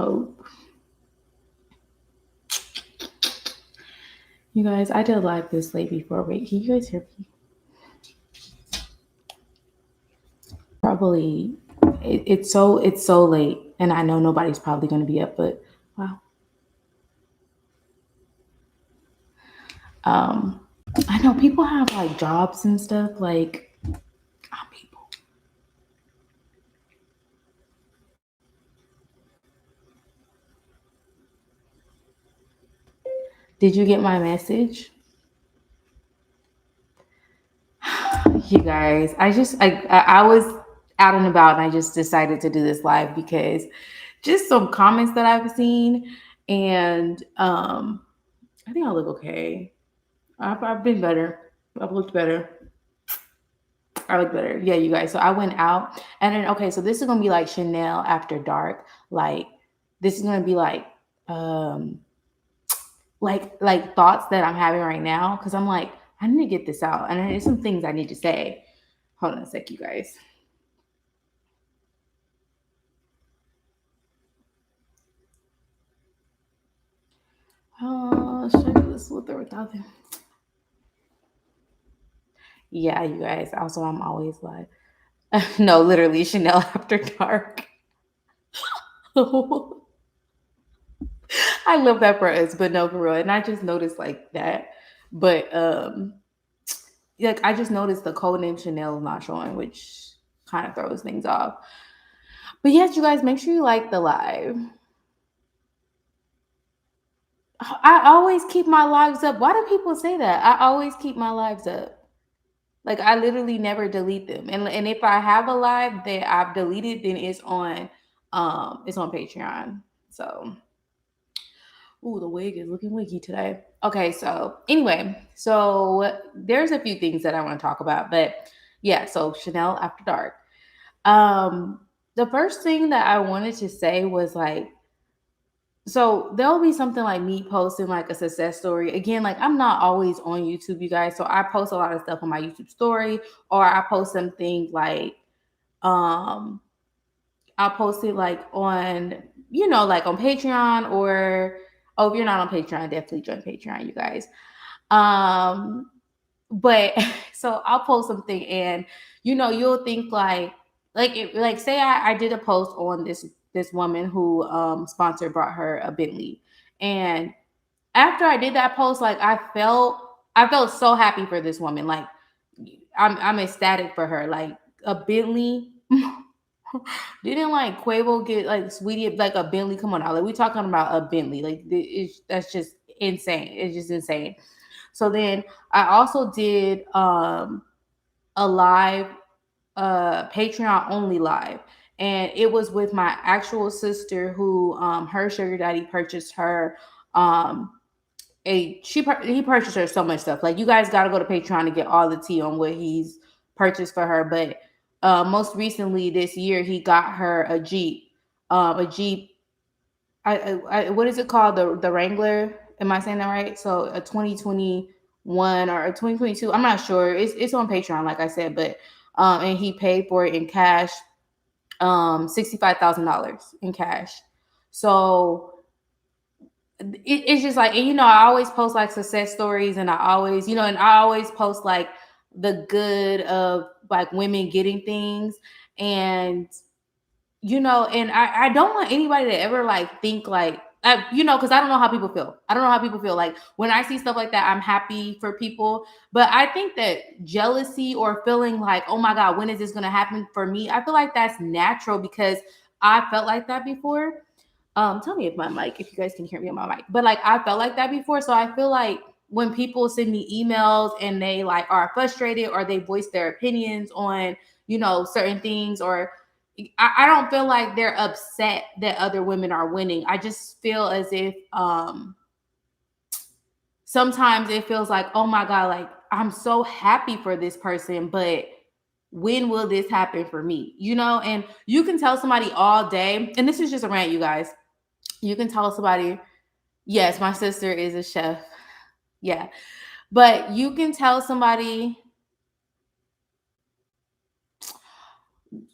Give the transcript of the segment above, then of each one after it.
hope. You guys, I did a live this late before. Wait, can you guys hear me? Probably it's so late, and I know nobody's probably going to be up, but wow. Um, I know people have like jobs and stuff. Like, people. Did you get my message? You guys, I was out and about, and I just decided to do this live because just some comments that I've seen, and I think I look okay. I've been better. I've looked better. I look better. Yeah, you guys. So I went out, and then okay, so this is gonna be like Chanel after dark. Like this is gonna be um like thoughts that I'm having right now because I'm like I need to get this out, and there's some things I need to say. Hold on a sec, you guys. Should I do this with or without them? Yeah, you guys. Also, I'm always like, no, literally Chanel after dark. I love that for us, but no, for real. And I just noticed like that. But like I just noticed the code name Chanel is not showing, which kind of throws things off. But yes, you guys, make sure you like the live. I always keep my lives up. Why do people say that? I always keep my lives up. Like I literally never delete them. And if I have a live that I've deleted, then it's on Patreon. So ooh, the wig is looking wiggy today. Okay, so anyway, so there's a few things that I want to talk about, but yeah, so Chanel after dark. The first thing that I wanted to say was like, so there'll be something like me posting like a success story. Again, like I'm not always on YouTube, you guys. So I post a lot of stuff on my YouTube story, or I post something like um I'll post it like on, like on Patreon or oh, if you're not on Patreon, definitely join Patreon, you guys. Um, but so I'll post something and you'll think like say I did a post on this woman who sponsored brought her a Bentley. And after I did that post, like I felt so happy for this woman. Like I'm ecstatic for her. Like a Bentley. Didn't like Quavo get like Sweetie like a Bentley? Come on now, like we talking about a Bentley. Like that's just insane. It's just insane. So then I also did a live Patreon only live, and it was with my actual sister who her sugar daddy purchased her um he purchased her so much stuff. Like you guys got to go to Patreon to get all the tea on what he's purchased for her. But most recently this year, he got her a Jeep. A Jeep. What is it called? The Wrangler. Am I saying that right? So a 2021 or a 2022. I'm not sure. It's on Patreon, like I said, but and he paid for it in cash. $65,000 in cash. So it's just like, and I always post like success stories, and I always post like the good of like women getting things. And and I don't want anybody to ever like think like because I don't know how people feel. I don't know how people feel. Like when I see stuff like that, I'm happy for people. But I think that jealousy or feeling like, oh my God, when is this gonna happen for me? I feel like that's natural because I felt like that before. Tell me if you guys can hear me on my mic. But like I felt like that before. So I feel like when people send me emails and they like are frustrated or they voice their opinions on, certain things, or I don't feel like they're upset that other women are winning. I just feel as if sometimes it feels like, oh my God, like I'm so happy for this person, but when will this happen for me? And you can tell somebody all day, and this is just a rant, you guys. You can tell somebody, yes, my sister is a chef. Yeah. But you can tell somebody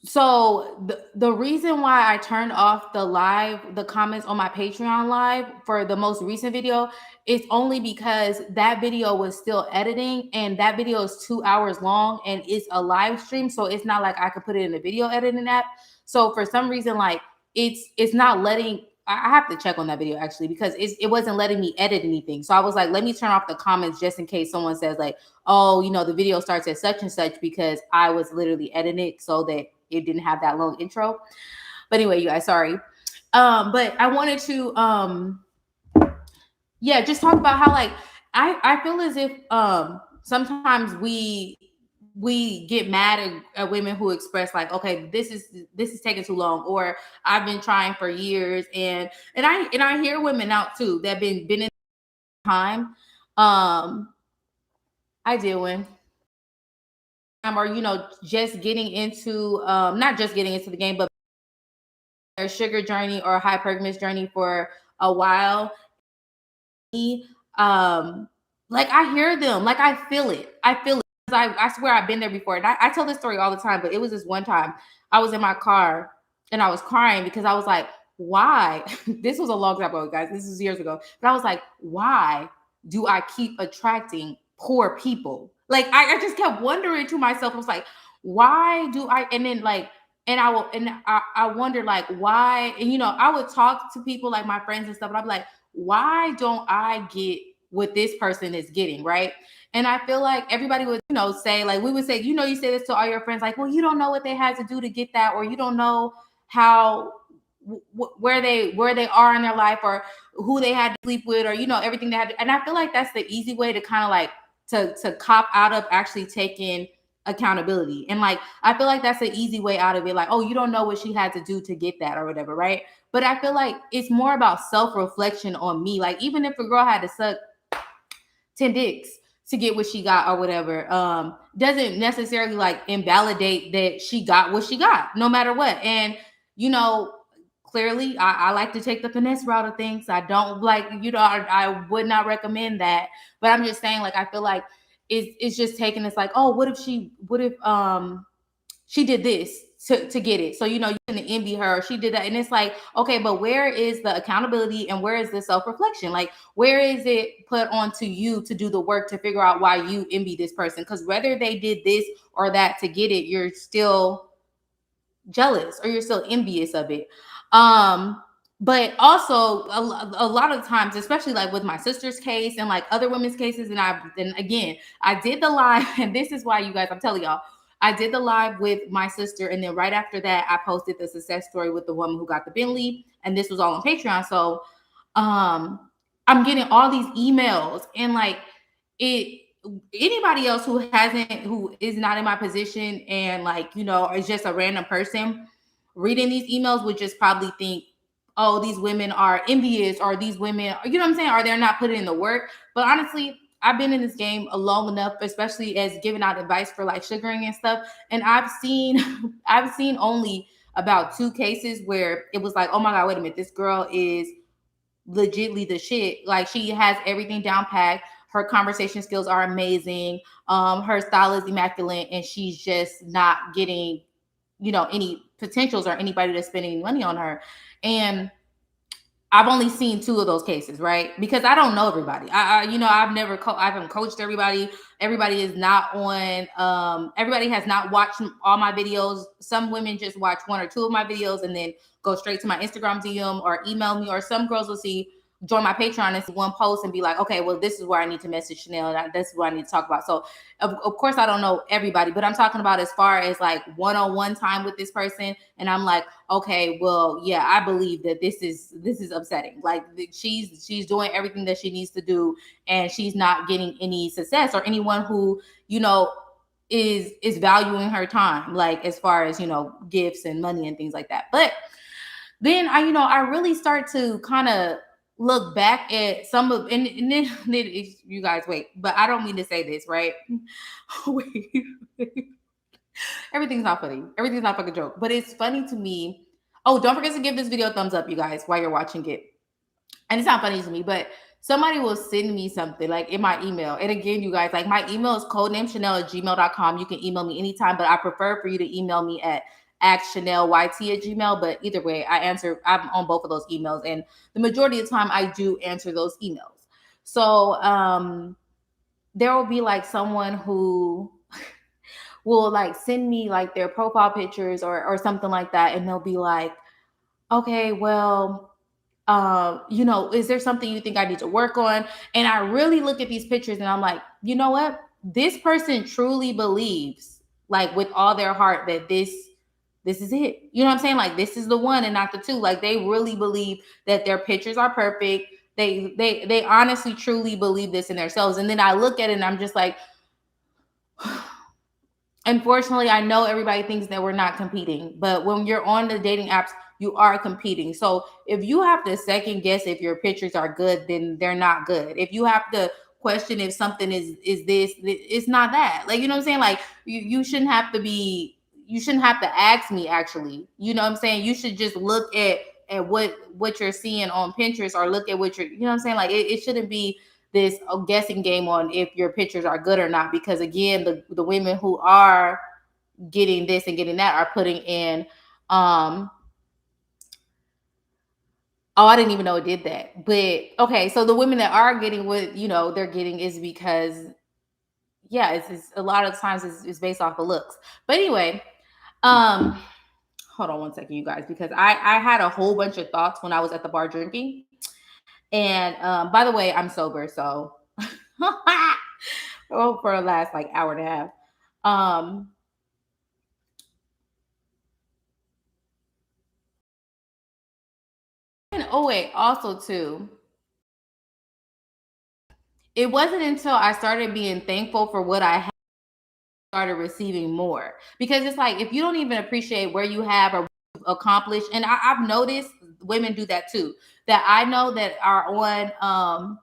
So the reason why I turned off the comments on my Patreon live for the most recent video is only because that video was still editing, and that video is 2 hours long and it's a live stream. So it's not like I could put it in a video editing app. So for some reason, like it's not letting, I have to check on that video actually, because it wasn't letting me edit anything. So I was like, let me turn off the comments just in case someone says like, oh, the video starts at such and such, because I was literally editing it so that it didn't have that long intro. But anyway, you guys, sorry. But I wanted to yeah, just talk about how like I feel as if sometimes we get mad at women who express like, okay, this is taking too long, or I've been trying for years, and I hear women out too that been in time. I did win. Or just getting into not just getting into the game, but their sugar journey or hypergamous journey for a while. Um, like I hear them, like I feel it. I swear I've been there before. And I tell this story all the time, but it was this one time I was in my car and I was crying because I was like, why? This was a long time ago, guys. This was years ago. But I was like, why do I keep attracting poor people? Like I just kept wondering to myself, I was like, why do I? And then like, and I wonder like why, and I would talk to people like my friends and stuff, and I'd be like, why don't I get what this person is getting, right? And I feel like everybody would, say, like we would say, you say this to all your friends, like, well, you don't know what they had to do to get that, or you don't know how where they are in their life, or who they had to sleep with, or everything they had to, and I feel like that's the easy way to kind of like to cop out of actually taking accountability. And like I feel like that's an easy way out of it, like, oh, you don't know what she had to do to get that or whatever, right? But I feel like it's more about self-reflection on me. Like even if a girl had to suck 10 dicks to get what she got or whatever, doesn't necessarily like invalidate that she got what she got, no matter what. And clearly I like to take the finesse route of things. I don't like, I would not recommend that. But I'm just saying, like, I feel like it's just taking this like, oh, what if she did this to get it? So, you can envy her. She did that. And it's like, okay, but where is the accountability and where is the self-reflection? Like, where is it put onto you to do the work to figure out why you envy this person? Because whether they did this or that to get it, you're still jealous or you're still envious of it. But also a lot of times, especially like with my sister's case and like other women's cases, and again, I did the live, and this is why, you guys, I'm telling y'all, I did the live with my sister, and then right after that, I posted the success story with the woman who got the Bentley, and this was all on Patreon. So I'm getting all these emails, and like it anybody else who is not in my position, and like is just a random person reading these emails, would just probably think, oh, these women are envious, or these women, you know what I'm saying, or they're not putting in the work. But honestly, I've been in this game long enough, especially as giving out advice for like sugaring and stuff, and I've seen I've seen only about 2 cases where it was like, oh my god, wait a minute, this girl is legitly the shit. Like she has everything down packed. Her conversation skills are amazing. Her style is immaculate, and she's just not getting, any potentials or anybody that's spending money on her. And I've only seen 2 of those cases, right? Because I don't know everybody. I haven't coached everybody. Everybody is not on. Everybody has not watched all my videos. Some women just watch 1 or 2 of my videos and then go straight to my Instagram DM or email me. Or some girls will join my Patreon and see one post and be like, okay, well, this is where I need to message Chanel. This is what I need to talk about. So of course I don't know everybody, but I'm talking about as far as like one-on-one time with this person. And I'm like, okay, well, yeah, I believe that this is upsetting. Like she's doing everything that she needs to do, and she's not getting any success, or anyone who, is valuing her time, like as far as, gifts and money and things like that. But then I really start to kind of look back at some of, and then you guys wait, but I don't mean to say this, right? Wait. Everything's not funny. Everything's not fucking joke, but it's funny to me. Oh, don't forget to give this video a thumbs up, you guys, while you're watching it. And it's not funny to me, but somebody will send me something like in my email. And again, you guys, like my email is codenamechanel@gmail.com. You can email me anytime, but I prefer for you to email me at askchanelyt@gmail. But either way, I'm on both of those emails, and the majority of the time I do answer those emails. So there will be like someone who will like send me like their profile pictures or something like that, and they'll be like, okay, well, is there something you think I need to work on? And I really look at these pictures and I'm like, you know what? This person truly believes, like with all their heart, that this is it. You know what I'm saying? Like this is the one and not the two. Like they really believe that their pictures are perfect. They honestly truly believe this in themselves. And then I look at it and I'm just like, unfortunately, I know everybody thinks that we're not competing, but when you're on the dating apps, you are competing. So if you have to second guess if your pictures are good, then they're not good. If you have to question if something is this, it's not that. Like, you know what I'm saying? Like you shouldn't have to be, you shouldn't have to ask me actually. You know what I'm saying? You should just look at what you're seeing on Pinterest, or look at what you're, you know what I'm saying? Like it shouldn't be this guessing game on if your pictures are good or not, because again, the women who are getting this and getting that are putting in oh, I didn't even know it did that. But okay, so the women that are getting what they're getting is because yeah, it's a lot of times it's based off of looks. But anyway, um hold on one second, you guys, because I had a whole bunch of thoughts when I was at the bar drinking. And by the way, I'm sober, so oh, for the last like hour and a half. Um, and oh wait, also too, it wasn't until I started being thankful for what I had started receiving more. Because it's like if you don't even appreciate where you have or accomplished, and I've noticed women do that too. That I know that are on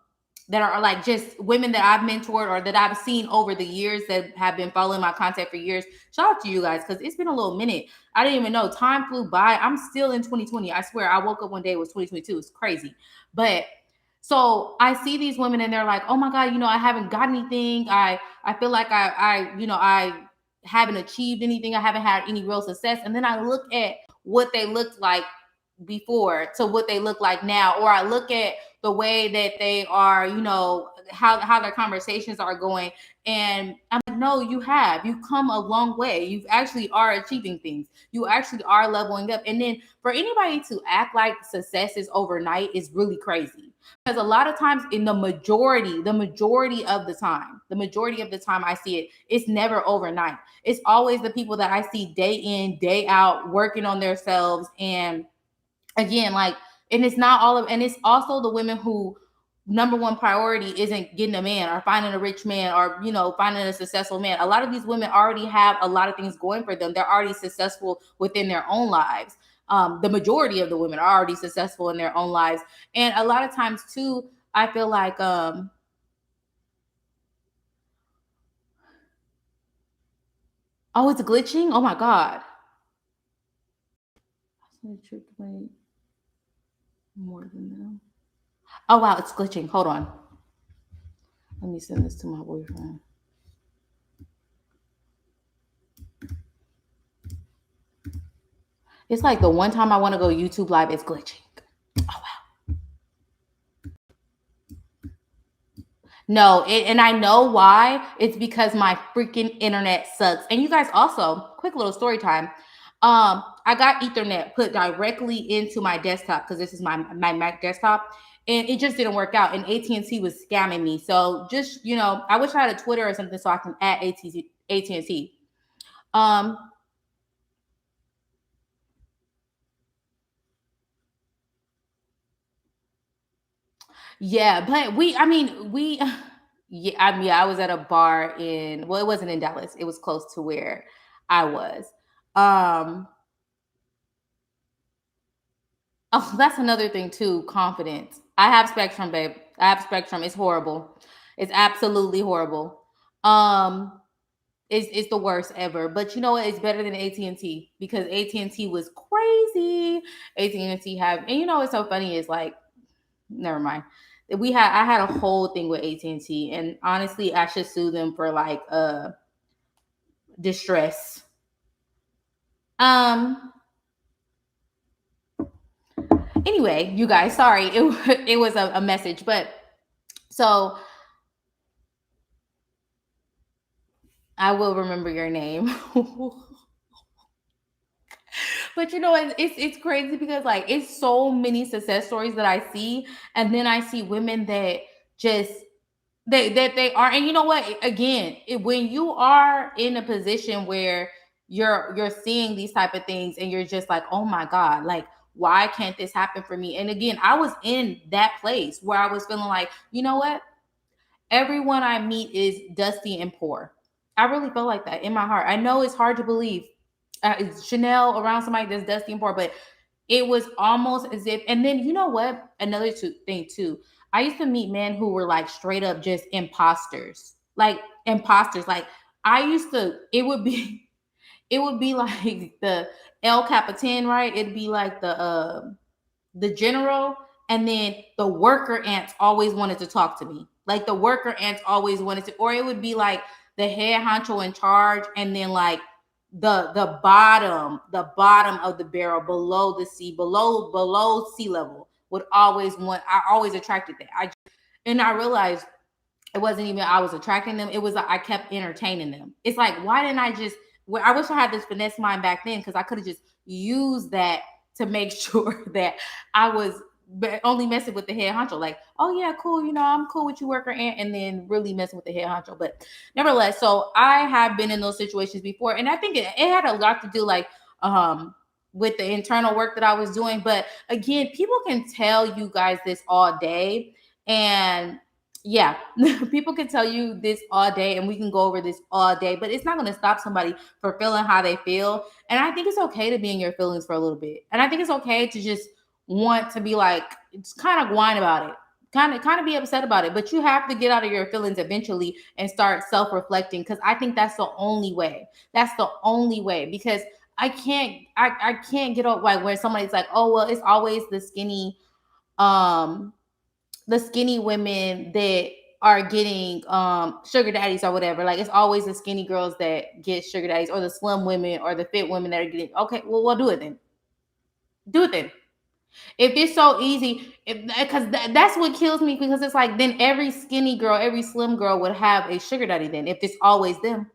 that are like just women that I've mentored or that I've seen over the years that have been following my content for years. Shout out to you guys, because it's been a little minute. I didn't even know. Time flew by. I'm still in 2020. I swear I woke up one day, it was 2022. It's crazy. But so I see these women and they're like, oh my God, I haven't got anything. I feel like I haven't achieved anything. I haven't had any real success. And then I look at what they looked like before to what they look like now, or I look at the way that they are, how their conversations are going, and I'm like, no, you've come a long way. You actually are achieving things. You actually are leveling up. And then for anybody to act like success is overnight is really crazy, because a lot of times, in the majority of the time I see it's never overnight. It's always the people that I see day in, day out, working on themselves. And again, like, and it's not all of, and it's also the women who number one priority isn't getting a man or finding a rich man or finding a successful man. A lot of these women already have a lot of things going for them. They're already successful within their own lives. The majority of the women are already successful in their own lives. And a lot of times too, I feel like oh, it's glitching. Oh my God. More than them. Oh wow, it's glitching. Hold on. Let me send this to my boyfriend. It's like the one time I want to go YouTube live, it's glitching. Oh wow. No, and I know why. It's because my freaking internet sucks. And you guys also, quick little story time. I got Ethernet put directly into my desktop because this is my Mac desktop, and it just didn't work out. And AT&T was scamming me. So just I wish I had a Twitter or something so I can add AT&T. Yeah, but yeah, I was at a bar well, it wasn't in Dallas. It was close to where I was. Um, oh, that's another thing too, confidence. I have Spectrum, babe. I have Spectrum. It's horrible. It's absolutely horrible. Um, it's the worst ever. But you know what? It's better than AT&T because AT&T was crazy. AT&T and what's so funny is like, never mind. I had a whole thing with AT&T, and honestly I should sue them for like distress. Um. Anyway, you guys, sorry, it was a message, but so I will remember your name. But you know, it's crazy because like it's so many success stories that I see, and then I see women that just they are, and you know what? Again, when you are in a position where you're seeing these type of things, and you're just like, oh my god, like why can't this happen for me? And again, I was in that place where I was feeling like, you know what? Everyone I meet is dusty and poor. I really felt like that in my heart. I know it's hard to believe. Chanel around somebody that's dusty and poor, but it was almost as if. And then you know what? Another thing too. I used to meet men who were like straight up just imposters, like imposters. Like I used to. It would be. It would be like the El Capitan, right? It'd be like the general, and then the worker ants always wanted to talk to me. Like the worker ants always wanted to, or it would be like the head honcho in charge, and then like the bottom of the barrel below the sea, below sea level would always want. I always attracted that. I realized it wasn't even I was attracting them. It was like I kept entertaining them. It's like, why didn't I just? Well, I wish I had this finesse mind back then, because I could have just used that to make sure that I was only messing with the head honcho. Like, oh yeah, cool. I'm cool with you, worker ant, and then really messing with the head honcho. But nevertheless, so I have been in those situations before, and I think it had a lot to do like with the internal work that I was doing. But again, people can tell you guys this all day, and yeah, people can tell you this all day, and we can go over this all day, but it's not going to stop somebody for feeling how they feel. And I think it's okay to be in your feelings for a little bit, and I think it's okay to just want to be like, it's kind of whine about it, kind of be upset about it, but you have to get out of your feelings eventually and start self-reflecting, because I think that's the only way, because I can't get up like when somebody's like, oh well, it's always um the skinny women that are getting sugar daddies or whatever. Like it's always the skinny girls that get sugar daddies, or the slim women, or the fit women that are getting. Okay, well, we'll do it then. Do it then. If it's so easy, because that's what kills me, because it's like then every skinny girl, every slim girl would have a sugar daddy. Then if it's always them,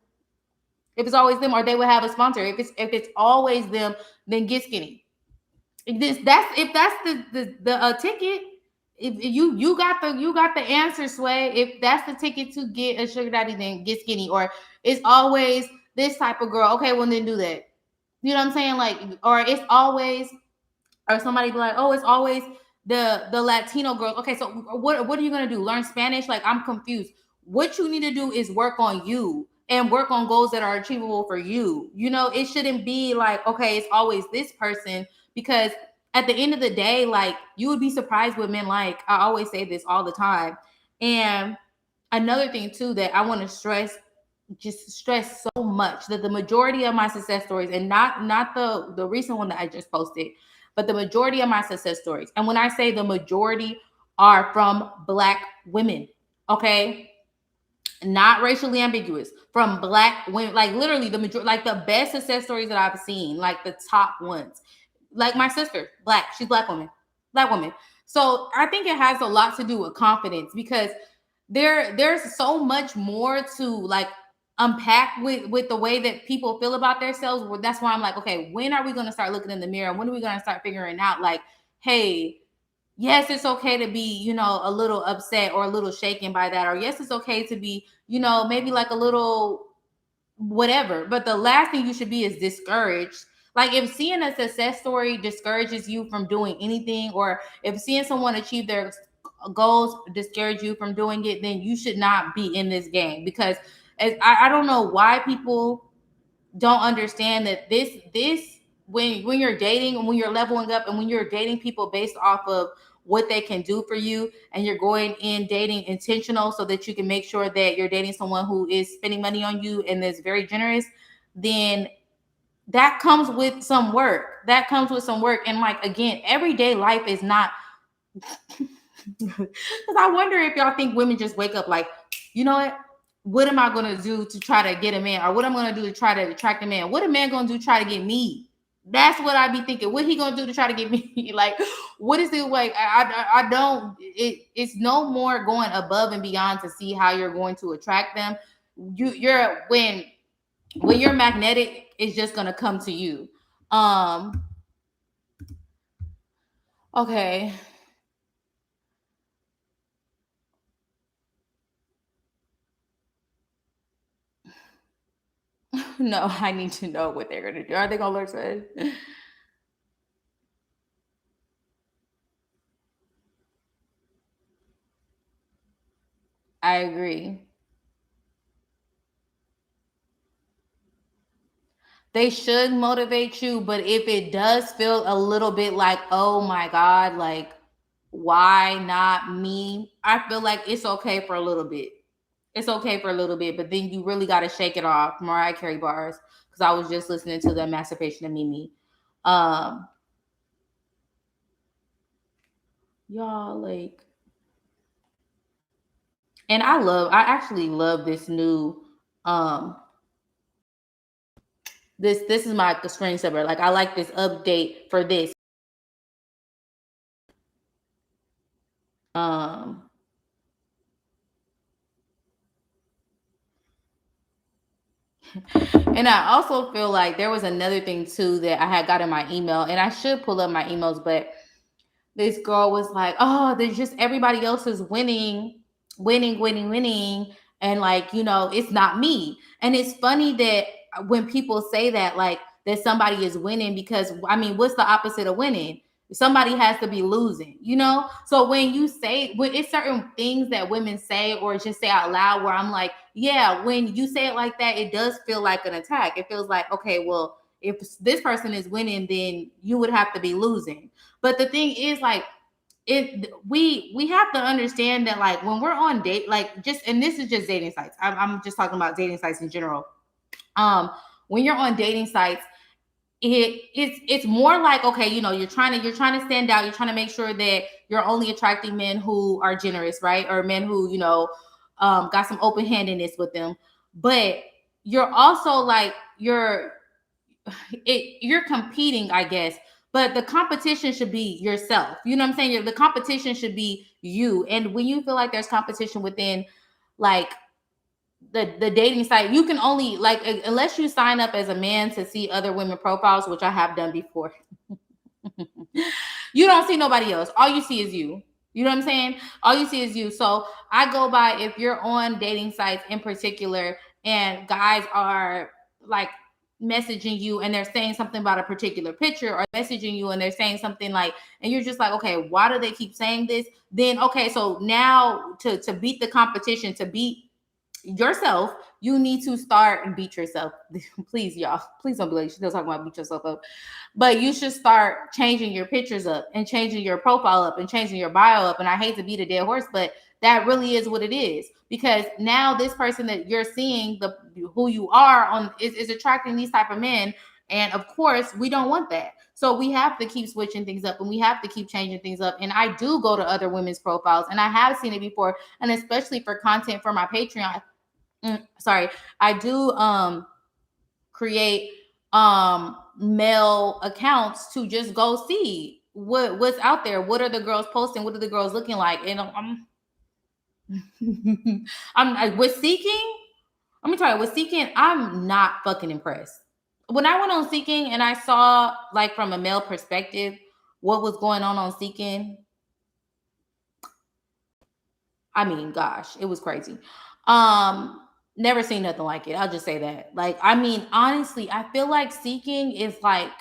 or they would have a sponsor. If it's always them, then get skinny. If that's the ticket. If you got the answer, Sway. If that's the ticket to get a sugar daddy, then get skinny. Or it's always this type of girl. Okay, well then do that. You know what I'm saying? Like, or it's always, or somebody be like, oh, it's always the Latino girls. Okay, so what are you gonna do? Learn Spanish? Like, I'm confused. What you need to do is work on you, and work on goals that are achievable for you. It shouldn't be like, okay, it's always this person, because at the end of the day, like, you would be surprised with men. Like, I always say this all the time. And another thing too that I want to stress so much, that the majority of my success stories, and not the recent one that I just posted, but the majority of my success stories, and when I say the majority, are from Black women. Okay, not racially ambiguous, from Black women. Like literally the majority, like the best success stories that I've seen, like the top ones. Like my sister, Black, she's Black woman. So I think it has a lot to do with confidence, because there's so much more to like unpack with the way that people feel about themselves. That's why I'm like, okay, when are we going to start looking in the mirror? When are we going to start figuring out, like, hey, yes, it's okay to be, a little upset or a little shaken by that, or yes, it's okay to be, maybe like a little whatever. But the last thing you should be is discouraged. Like, if seeing a success story discourages you from doing anything, or if seeing someone achieve their goals discourage you from doing it, then you should not be in this game. Because I don't know why people don't understand that this when you're dating, and when you're leveling up, and when you're dating people based off of what they can do for you, and you're going in dating intentional, so that you can make sure that you're dating someone who is spending money on you and is very generous, then that comes with some work. And like, again, everyday life is not because I wonder if y'all think women just wake up like, you know what am I going to do to try to get a man, or what I'm going to do to try to attract a man? What a man going to do to try to get me? That's what I be thinking. What he gonna do to try to get me? Like, what is it like? I don't. It's no more going above and beyond to see how you're going to attract them. You're when you're magnetic, it's just gonna come to you. Um. Okay. No, I need to know what they're gonna do. Are they gonna learn to? I agree. They should motivate you, but if it does feel a little bit like, oh my God, like, why not me? I feel like it's okay for a little bit. It's okay for a little bit, but then you really got to shake it off. Mariah Carey bars, because I was just listening to the Emancipation of Mimi. Um, y'all, like, and I actually love this new, um, this is my screensaver. Like, I like this update for this. Um, And I also feel like there was another thing too that I had got in my email, and I should pull up my emails, but this girl was like, "Oh, there's just everybody else is winning, winning, winning, winning, and like it's not me." And it's funny that when people say that, like that somebody is winning, because I mean, what's the opposite of winning? Somebody has to be losing. So when it's certain things that women say or just say out loud, where I'm like, yeah, when you say it like that, it does feel like an attack. It feels like, okay, well, if this person is winning, then you would have to be losing. But the thing is, like, we have to understand that, like, when we're on date, like, just, and this is just dating sites. I'm just talking about dating sites in general. Um, when you're on dating sites, it's more like, okay, you're trying to stand out. You're trying to make sure that you're only attracting men who are generous, right? Or men who got some open handedness with them. But you're also like you're competing, I guess, but the competition should be yourself. You know what I'm saying? The competition should be you. And when you feel like there's competition within, like, the dating site, you can only, like, unless you sign up as a man to see other women profiles, which I have done before. You don't see nobody else. All you see is you. You know what I'm saying? All you see is you. So I go by, if you're on dating sites in particular and guys are like messaging you and they're saying something about a particular picture, or messaging you and they're saying something like, and you're just like, okay, why do they keep saying this? Then okay, so now to beat the competition, to beat yourself, you need to start and beat yourself. Please, y'all, please don't be like, she's still talking about beat yourself up. But you should start changing your pictures up and changing your profile up and changing your bio up. And I hate to beat a dead horse, but that really is what it is. Because now this person that you're seeing, the who you are on, is attracting these type of men. And of course, we don't want that. So we have to keep switching things up, and we have to keep changing things up. And I do go to other women's profiles, and I have seen it before, and especially for content for my Patreon. Sorry, I do create male accounts to just go see what's out there. What are the girls posting? What are the girls looking like? And with Seeking. Let me tell you, with Seeking, I'm not fucking impressed. When I went on Seeking and I saw, like, from a male perspective what was going on Seeking, I mean, gosh, it was crazy. Um, Never seen nothing like it. I'll just say that. Like, I mean, honestly, I feel like Seeking is like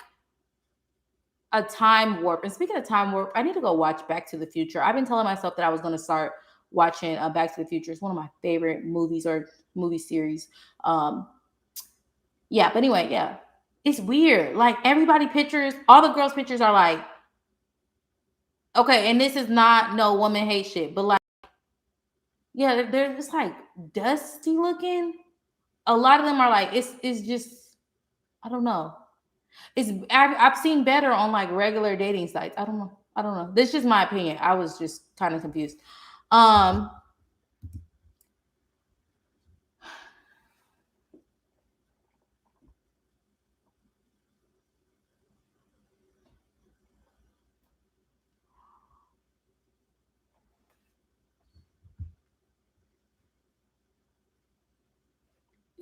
a time warp. And speaking of time warp, I need to go watch Back to the Future. I've been telling myself that I was going to start watching Back to the Future. It's one of my favorite movies or movie series. Yeah, but anyway, yeah, it's weird. Like, everybody pictures, all the girls' pictures are like, okay, and this is not no woman hate shit, but like, yeah, they're just like dusty looking. A lot of them are like, it's just, I don't know. I've seen better on like regular dating sites. I don't know. This is just my opinion. I was just kind of confused. Um,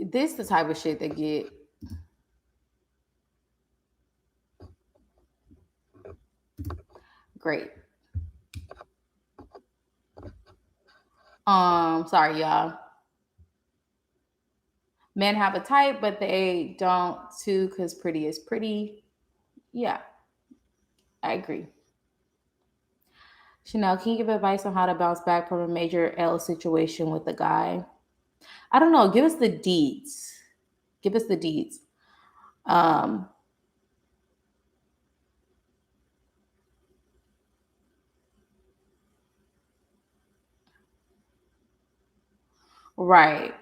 This the type of shit that get great. Sorry, y'all. Men have a type, but they don't too, because pretty is pretty. Yeah, I agree. Chanel, can you give advice on how to bounce back from a major L situation with a guy? I don't know. Give us the deeds. Give us the deeds. Um, right.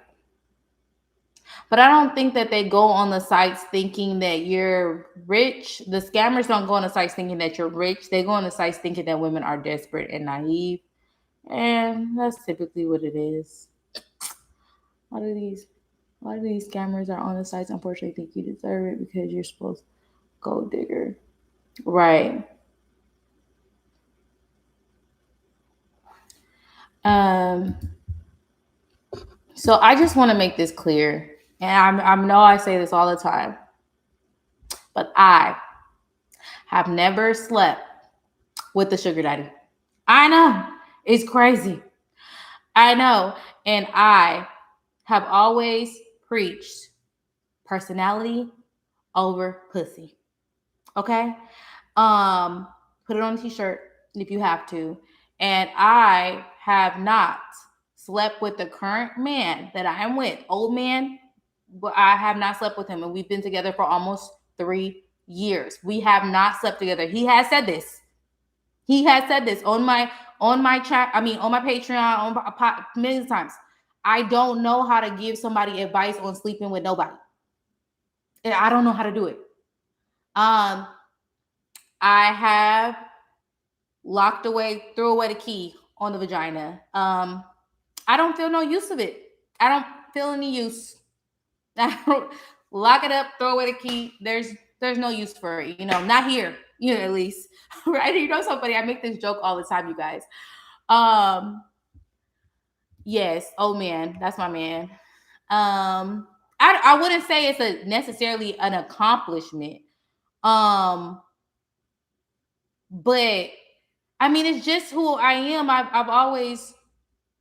But I don't think that they go on the sites thinking that you're rich. The scammers don't go on the sites thinking that you're rich. They go on the sites thinking that women are desperate and naive. And that's typically what it is. A lot of these a lot of these scammers are on the sites unfortunately think you deserve it because you're supposed to gold digger. Right. Um so I just want to make this clear. And I know I say this all the time, but I have never slept with the sugar daddy. I know. It's crazy. I know. And I have always preached personality over pussy. Okay? Put it on a t-shirt if you have to. And I have not slept with the current man that I am with, old man, but I have not slept with him. And we've been together for almost 3 years. We have not slept together. He has said this. He has said this on my chat. I mean, on my Patreon, on millions of times. I don't know how to give somebody advice on sleeping with nobody. And I don't know how to do it. Um, I have threw away the key on the vagina. I don't feel no use of it. I don't feel any use. I don't lock it up, throw away the key. There's no use for it, not here, at least. Right? So funny. I make this joke all the time, you guys. Yes, oh man, that's my man. I wouldn't say it's a necessarily an accomplishment. But I mean, it's just who I am. I've always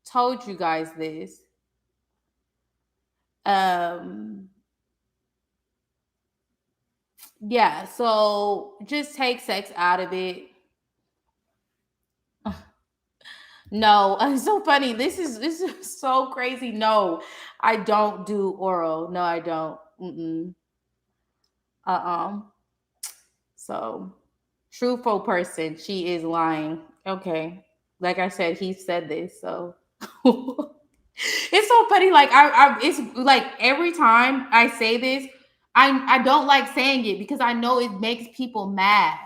told you guys this. Yeah, so just take sex out of it. No, it's so funny. This is so crazy. No, I don't do oral. No, I don't. So, truthful person, she is lying. Okay, like I said, he said this. So, it's so funny. Like it's like every time I say this, I don't like saying it because I know it makes people mad.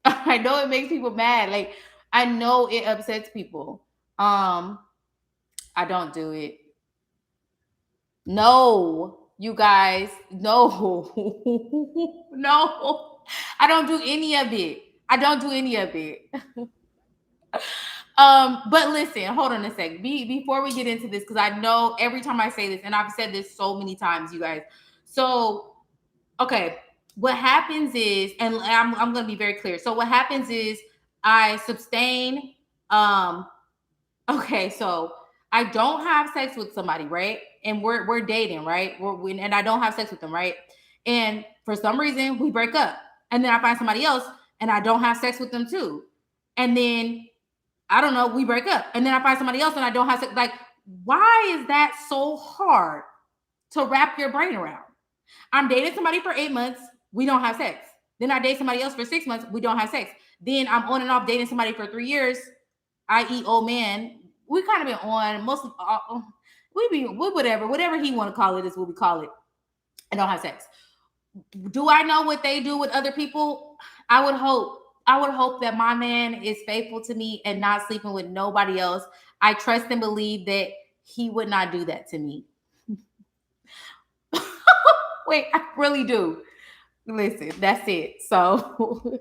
I know it makes people mad. Like I know it upsets people. I don't do it. No, you guys, no. No. I don't do any of it. I don't do any of it. But listen, hold on a sec. Before we get into this, because I know every time I say this, and I've said this so many times, you guys. So, okay, what happens is, and I'm gonna be very clear. So what happens is I sustain. Okay, so I don't have sex with somebody, right? And we're dating, right? And I don't have sex with them, right? And for some reason we break up, and then I find somebody else, and I don't have sex with them too, and then I don't know, we break up, and then I find somebody else, and I don't have sex. Like, why is that so hard to wrap your brain around? I'm dating somebody for 8 months, we don't have sex. Then I date somebody else for 6 months, we don't have sex. Then I'm on and off dating somebody for 3 years, i.e., old man. We kind of been on mostly. We whatever he want to call it is what we call it. I don't have sex. Do I know what they do with other people? I would hope that my man is faithful to me and not sleeping with nobody else. I trust and believe that he would not do that to me. Wait, I really do. Listen, that's it. So,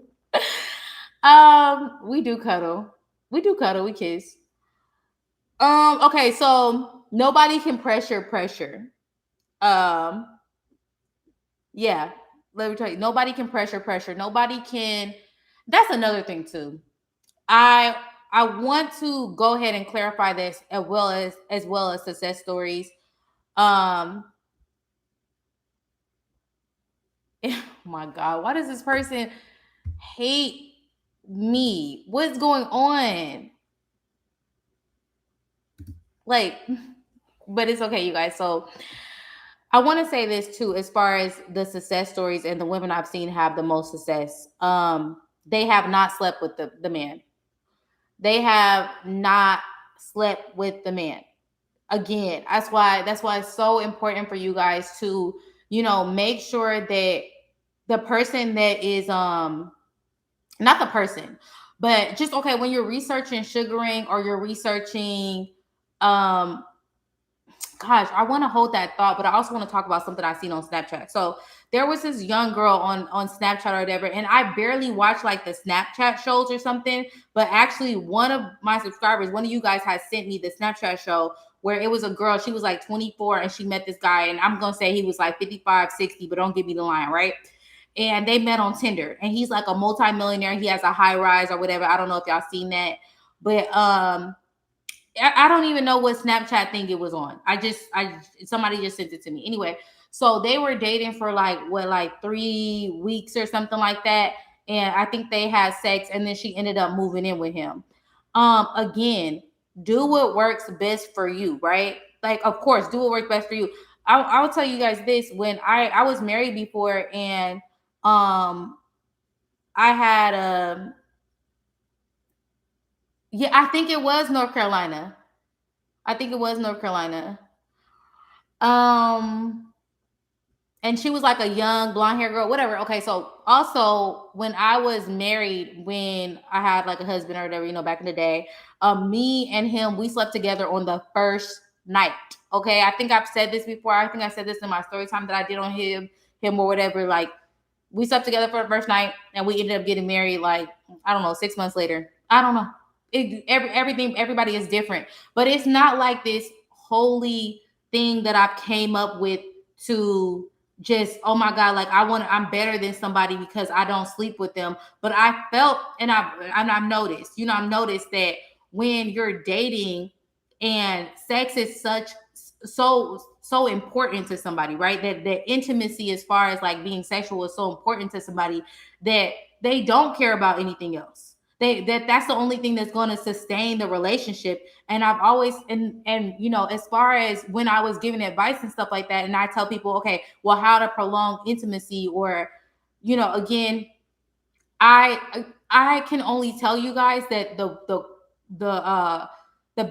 we do cuddle. We kiss. Okay, so nobody can pressure. Um, yeah, let me tell you, nobody can pressure. Nobody can. That's another thing too. I I want to go ahead and clarify this as well as success stories. Um, oh my God, why does this person hate me? What's going on? Like, but it's okay, you guys. So I want to say this too, as far as the success stories and the women I've seen have the most success. They have not slept with the man. They have not slept with the man. Again, that's why it's so important for you guys to, make sure that the person that is not the person, but just okay, when you're researching sugaring or you're researching um gosh, I want to hold that thought, but I also want to talk about something I seen on Snapchat. So there was this young girl on Snapchat or whatever, and I barely watch like the Snapchat shows or something. But actually, one of my subscribers, one of you guys, has sent me the Snapchat show where it was a girl. She was like 24, and she met this guy, and I'm gonna say he was like 55, 60, but don't give me the line, right? And they met on Tinder, and he's like a multimillionaire. He has a high rise or whatever. I don't know if y'all seen that, but I don't even know what Snapchat thing it was on. Somebody just sent it to me. Anyway, so they were dating for like 3 weeks or something like that, and I think they had sex, and then she ended up moving in with him. Again, do what works best for you, right? Like, of course, do what works best for you. I'll tell you guys this: when I was married before, and I had yeah, I think it was North Carolina. I think it was North Carolina. Um, and she was like a young blonde hair girl, whatever. Okay, so also when I was married, when I had like a husband or whatever, back in the day, me and him, we slept together on the first night. Okay, I think I've said this before. I think I said this in my story time that I did on him or whatever. Like, we slept together for the first night, and we ended up getting married like, I don't know, 6 months later. I don't know. Everything, everybody is different, but it's not like this holy thing that I've came up with to just, oh my God, like I'm better than somebody because I don't sleep with them. But I felt, and I've noticed, I've noticed that when you're dating and sex is so important to somebody, right? That intimacy, as far as like being sexual, is so important to somebody that they don't care about anything else. That's the only thing that's going to sustain the relationship. And I've always, and as far as when I was giving advice and stuff like that, and I tell people, okay, well, how to prolong intimacy, or again, I can only tell you guys that the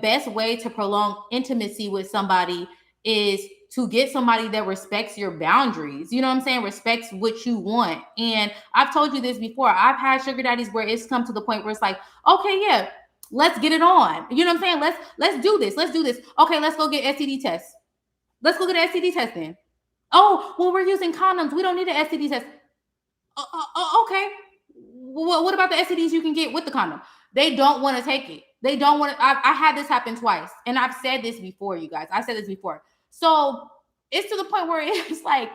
best way to prolong intimacy with somebody is to get somebody that respects your boundaries. You know what I'm saying? Respects what you want. And I've told you this before. I've had sugar daddies where it's come to the point where it's like, okay, yeah, let's get it on. You know what I'm saying? Let's do this. Let's do this. Okay, let's go get STD tests. Let's go get an STD test then. Oh, well, we're using condoms. We don't need an STD test. Okay. What about the STDs you can get with the condom? They don't want to take it. They don't want to. I had this happen twice, and I've said this before, you guys. I said this before. So it's to the point where it's like,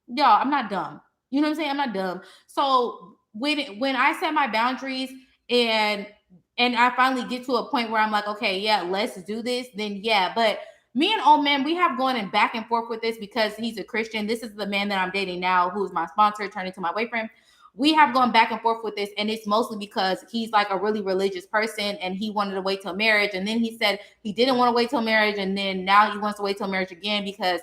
y'all, I'm not dumb. You know what I'm saying? I'm not dumb. So when I set my boundaries, and I finally get to a point where I'm like, okay, yeah, let's do this, then yeah. But me and old man, we have gone back and forth with this because he's a Christian. This is the man that I'm dating now, who's my sponsor, turned into my boyfriend. We have gone back and forth with this, and it's mostly because he's like a really religious person, and he wanted to wait till marriage, and then he said he didn't want to wait till marriage, and then now he wants to wait till marriage again because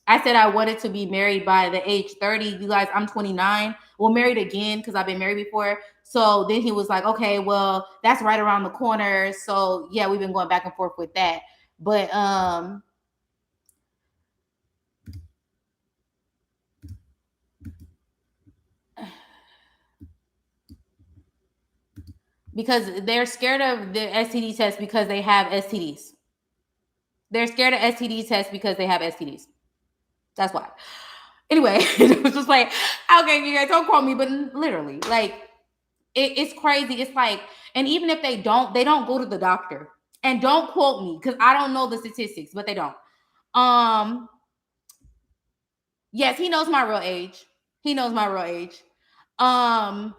I said I wanted to be married by the age 30. You guys, I'm 29. Well, married again because I've been married before. So then he was like, okay, well, that's right around the corner. So yeah, we've been going back and forth with that. But because they're scared of the STD test because they have STDs. They're scared of STD tests because they have STDs. That's why. Anyway, it was just like, okay, you guys don't quote me, but literally, like, it's crazy. It's like, and even if they don't go to the doctor. And don't quote me because I don't know the statistics, but they don't. Um, Yes, he knows my real age. He knows my real age. Um,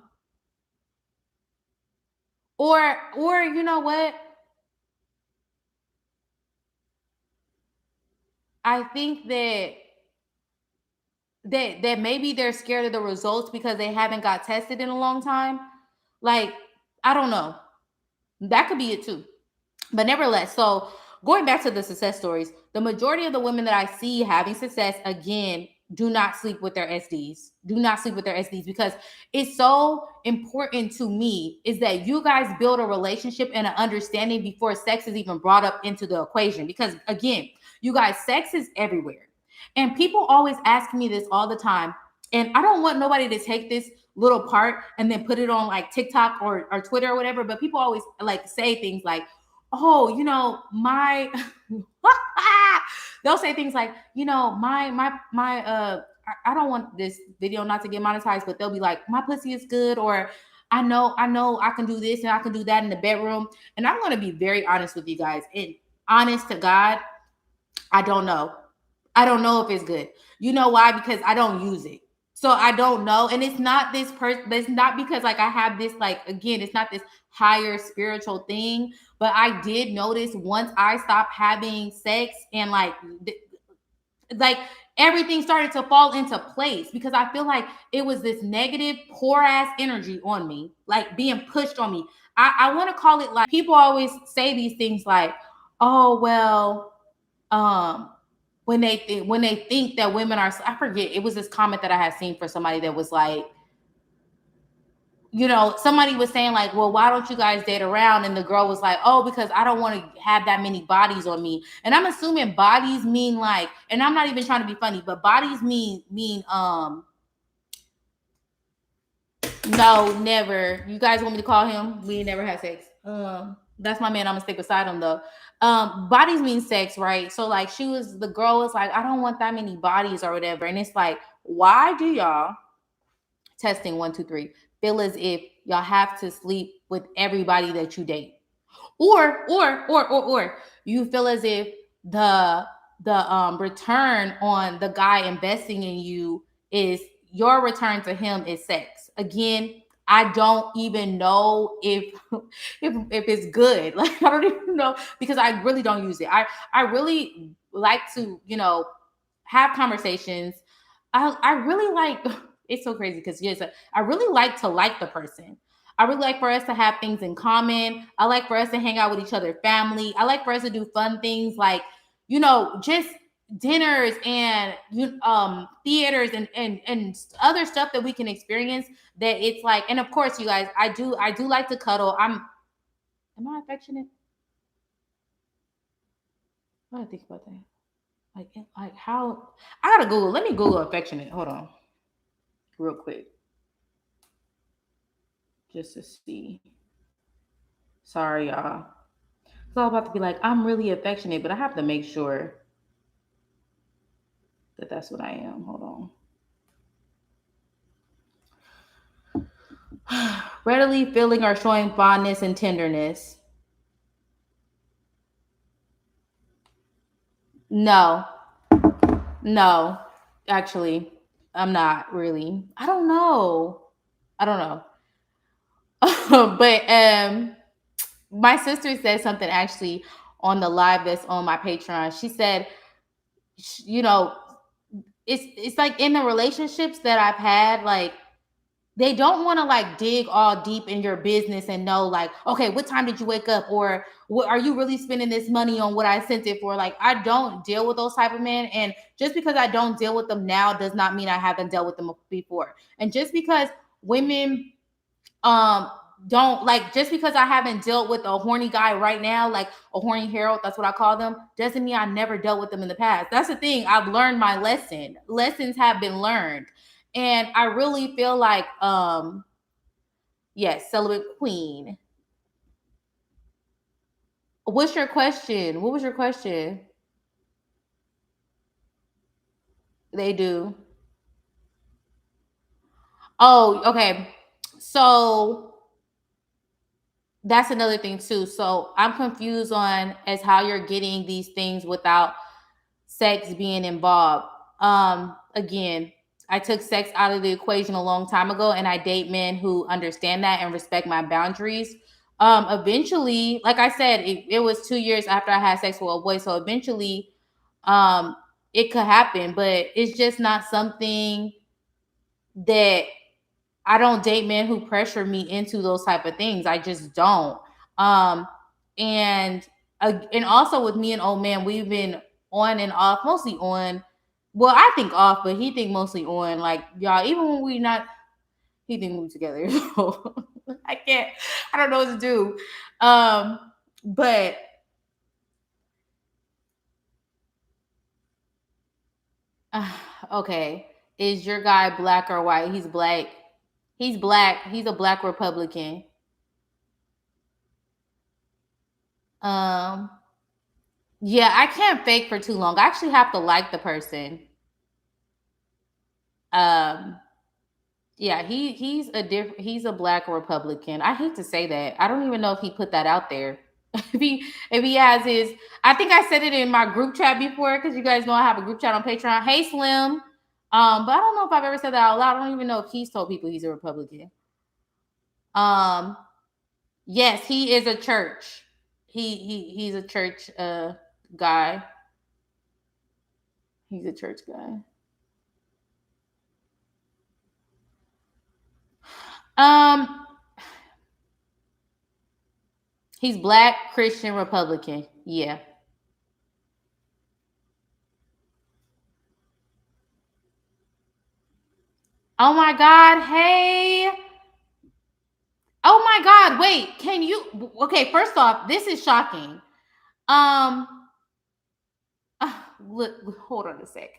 or you know what? I think that maybe they're scared of the results because they haven't got tested in a long time. Like, I don't know. That could be it too. But nevertheless, so going back to the success stories, the majority of the women that I see having success, again, do not sleep with their SDs. Do not sleep with their SDs, because it's so important to me is that you guys build a relationship and an understanding before sex is even brought up into the equation. Because again, you guys, sex is everywhere. And people always ask me this all the time. And I don't want nobody to take this little part and then put it on like TikTok or Twitter or whatever. But people always like say things like, oh, my they'll say things like, I don't want this video not to get monetized, but they'll be like, my pussy is good, or I know I can do this and I can do that in the bedroom. And I'm gonna be very honest with you guys. And honest to God, I don't know. I don't know if it's good. You know why? Because I don't use it. So I don't know. And it's not this person, it's not because like I have this, like, again, it's not this higher spiritual thing. But I did notice once I stopped having sex and like everything started to fall into place, because I feel like it was this negative, poor ass energy on me, like being pushed on me. I want to call it, like, people always say these things like, oh, well, um when they think that women are, I forget, it was this comment that I had seen for somebody that was like, somebody was saying like, well, why don't you guys date around? And the girl was like, oh, because I don't want to have that many bodies on me. And I'm assuming bodies mean like, and I'm not even trying to be funny, but bodies mean no, never. You guys want me to call him? We ain't never had sex. That's my man. I'm gonna stick beside him though. Bodies mean sex, right? So like, the girl was like, I don't want that many bodies or whatever. And it's like, why do y'all, testing 1 2 3, feel as if y'all have to sleep with everybody that you date? Or you feel as if the return on the guy investing in you is, your return to him is sex. Again, I don't even know if if it's good. Like, I don't even know, because I really don't use it. I really like to, have conversations. I really like, it's so crazy because, yes, I really like to like the person. I really like for us to have things in common. I like for us to hang out with each other, family. I like for us to do fun things like, just dinners and theaters and other stuff that we can experience, that it's like. And of course, you guys, I do like to cuddle. Am I affectionate? What do I think about that? Like how, I gotta Google. Let me Google affectionate. Hold on, real quick, just to see. Sorry, y'all. It's all about to be like, I'm really affectionate, but I have to make sure that that's what I am. Hold on. Readily feeling or showing fondness and tenderness. No, no, actually, I'm not really. I don't know. I don't know. But my sister said something actually on the live that's on my Patreon. She said, you know, it's like in the relationships that I've had, like, they don't want to like dig all deep in your business and know like, okay, what time did you wake up, or what are you really spending this money on, what I sent it for? Like, I don't deal with those type of men. And just because I don't deal with them now does not mean I haven't dealt with them before. And just because women um don't like, just because I haven't dealt with a horny guy right now, like a horny Harold, that's what I call them, doesn't mean I never dealt with them in the past. That's the thing. I've learned my lesson. Lessons have been learned. And I really feel like, yes, celibate queen. What's your question? What was your question? They do. Oh, okay. So that's another thing too. So I'm confused on as how you're getting these things without sex being involved. again, I took sex out of the equation a long time ago, and I date men who understand that and respect my boundaries. Eventually, like I said, it was 2 years after I had sex with a boy, so eventually, um, it could happen, but it's just not something that I don't date men who pressure me into those type of things. I just don't. Um, and and also with me and old man, we've been on and off, mostly on. Well, I think off, but he think mostly on. Like y'all, even when we not, he think we together. So I can't. I don't know what to do. But okay, is your guy black or white? He's black. He's black. He's a black Republican. Um, Yeah, I can't fake for too long. I actually have to like the person. Um, yeah, he's a black Republican. I hate to say that. I don't even know if he put that out there. If he has his, I think I said it in my group chat before because you guys know I have a group chat on Patreon. Hey Slim, but I don't know if I've ever said that out loud. I don't even know if he's told people he's a Republican. Um, yes, he is a church. He's a church guy. He's a church guy. Um, he's black, Christian, Republican. Yeah. Oh my God. Hey. Oh my God. Wait. Can you? Okay. First off, this is shocking. Um. Look. Hold on a sec.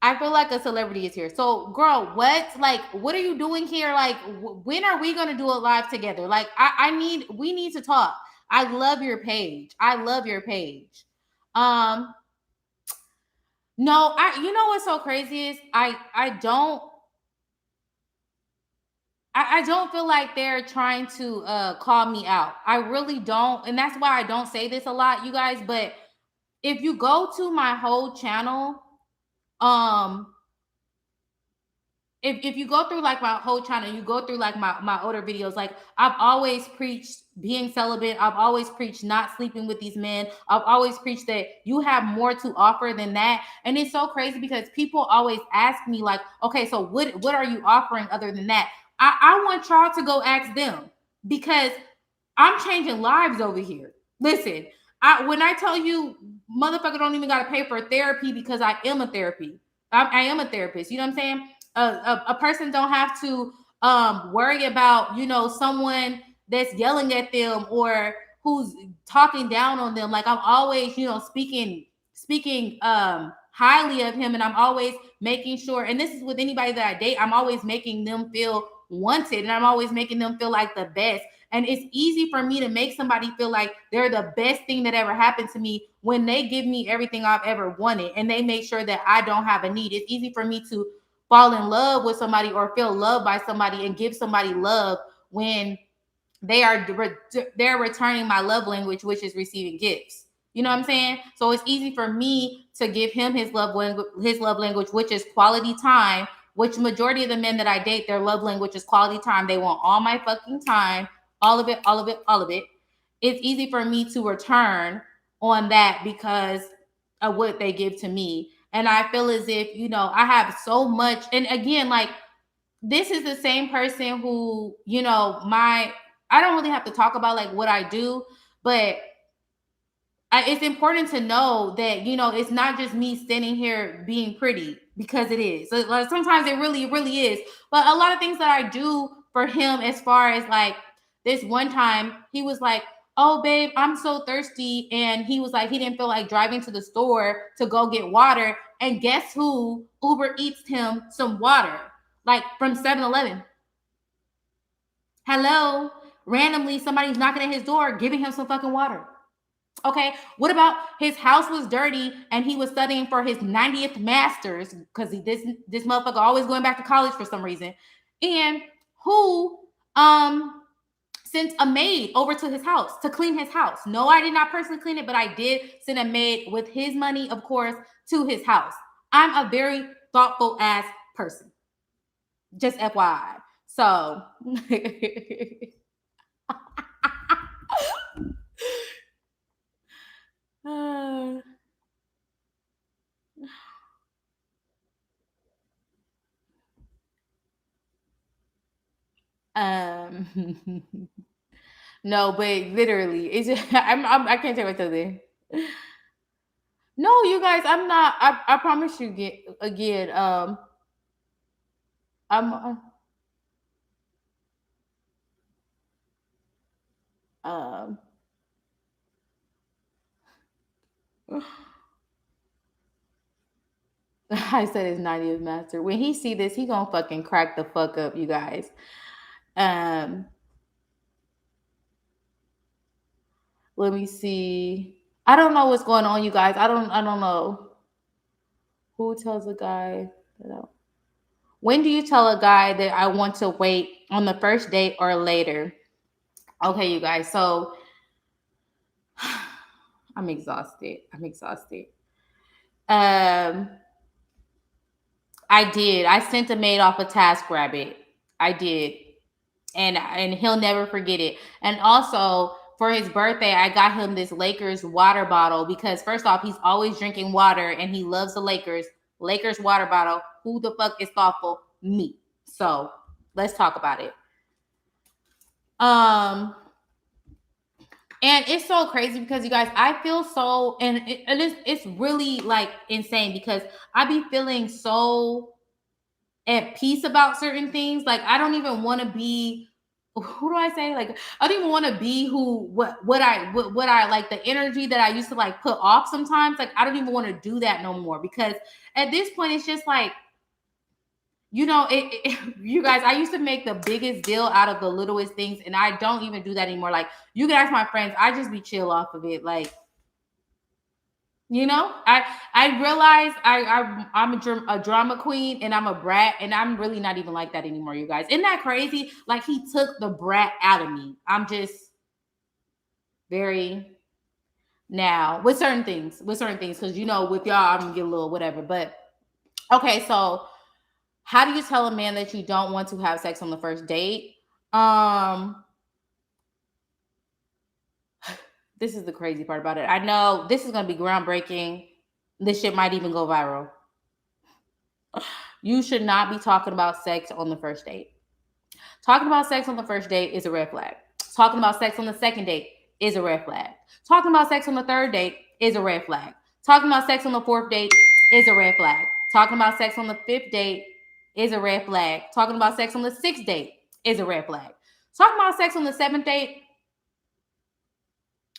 I feel like a celebrity is here. So, girl, what? Like, what are you doing here? Like, when are we gonna do a live together? Like, we need to talk. I love your page. I love your page. Um. No, you know what's so crazy is I don't feel like they're trying to call me out. I really don't. And that's why I don't say this a lot, you guys. But if you go to my whole channel, um, if you go through like my whole channel, you go through like my older videos, like I've always preached being celibate. I've always preached not sleeping with these men. I've always preached that you have more to offer than that. And it's so crazy because people always ask me, like, okay, so what are you offering other than that? I want y'all to go ask them because I'm changing lives over here. Listen, when I tell you, motherfucker don't even got to pay for therapy because I am a therapy. I am a therapist. You know what I'm saying? A person don't have to worry about someone that's yelling at them or who's talking down on them. Like I'm always speaking highly of him, and I'm always making sure. And this is with anybody that I date. I'm always making them feel wanted, and I'm always making them feel like the best. And it's easy for me to make somebody feel like they're the best thing that ever happened to me when they give me everything I've ever wanted and they make sure that I don't have a need. It's easy for me to fall in love with somebody or feel loved by somebody and give somebody love when they're returning my love language, which is receiving gifts. You know what I'm saying? So it's easy for me to give him his love language, which is quality time. Which majority of the men that I date, their love language is quality time. They want all my fucking time, all of it, all of it, all of it. It's easy for me to return on that because of what they give to me. And I feel as if, I have so much. And again, like, this is the same person who, I don't really have to talk about like what I do, but it's important to know that it's not just me standing here being pretty because it is. So, like, sometimes it really, really is. But a lot of things that I do for him, as far as like this one time, he was like, "Oh, babe, I'm so thirsty," and he was like, he didn't feel like driving to the store to go get water. And guess who Uber Eats him some water, like from 7-Eleven. Hello, randomly somebody's knocking at his door, giving him some fucking water. Okay, what about his house was dirty and he was studying for his 90th master's because this motherfucker always going back to college for some reason. And who sent a maid over to his house to clean his house? No, I did not personally clean it, but I did send a maid with his money, of course, to his house. I'm a very thoughtful ass person. Just FYI. So um no, but literally, it's just, I can't take it to there. No, you guys, I'm not. I promise you, get again. I'm. Um. I said his 90th master. When he see this, he gonna fucking crack the fuck up, you guys. Um. Let me see. I don't know what's going on, you guys. I don't know. Who tells a guy that when do you tell a guy that I want to wait on the first date or later? Okay, you guys. So I'm exhausted. I'm exhausted. Um, I did. I sent a maid off a TaskRabbit. I did, and he'll never forget it. And also for his birthday, I got him this Lakers water bottle because first off, he's always drinking water and he loves the Lakers. Lakers water bottle. Who the fuck is thoughtful? Me. So let's talk about it. And it's so crazy because you guys, I feel so, and it's really like insane because I be feeling so at peace about certain things. Like I don't even want to be, who do I say? Like I don't even want to be what I like the energy that I used to like put off sometimes. Like I don't even want to do that no more because at this point it's just like, you know, you guys, I used to make the biggest deal out of the littlest things, and I don't even do that anymore. Like, you can ask my friends, I just be chill off of it. Like, you know, I realize I'm a drama queen and I'm a brat, and I'm really not even like that anymore, you guys. Isn't that crazy? Like, he took the brat out of me. I'm just very now with certain things, because you know, with y'all, I'm gonna get a little whatever. But okay, so how do you tell a man that you don't want to have sex on the first date? This is the crazy part about it. I know this is going to be groundbreaking. This shit might even go viral. You should not be talking about sex on the first date. Talking about sex on the first date is a red flag. Talking about sex on the second date is a red flag. Talking about sex on the third date is a red flag. Talking about sex on the fourth date is a red flag. Talking about sex on the fifth date is a red flag. Talking about sex on the sixth date is a red flag. Talking about sex on the seventh date,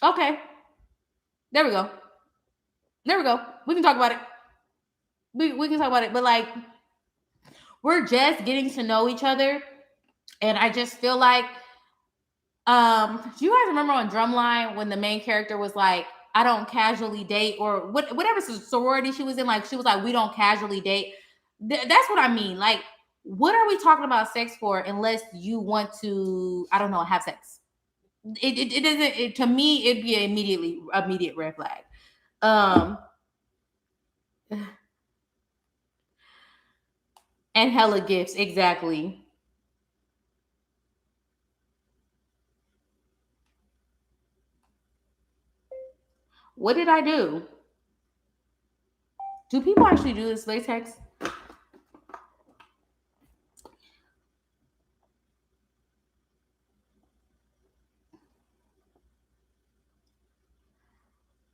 okay, there we go. There we go. We can talk about it. We can talk about it. But like, we're just getting to know each other. And I just feel like, do you guys remember on Drumline when the main character was like, I don't casually date, or whatever sorority she was in, like she was like, we don't casually date. That's what I mean. Like, what are we talking about sex for unless you want to, I don't know, have sex? It doesn't, to me, it'd be an immediate red flag. And hella gifts, exactly. What did I do? Do people actually do this latex?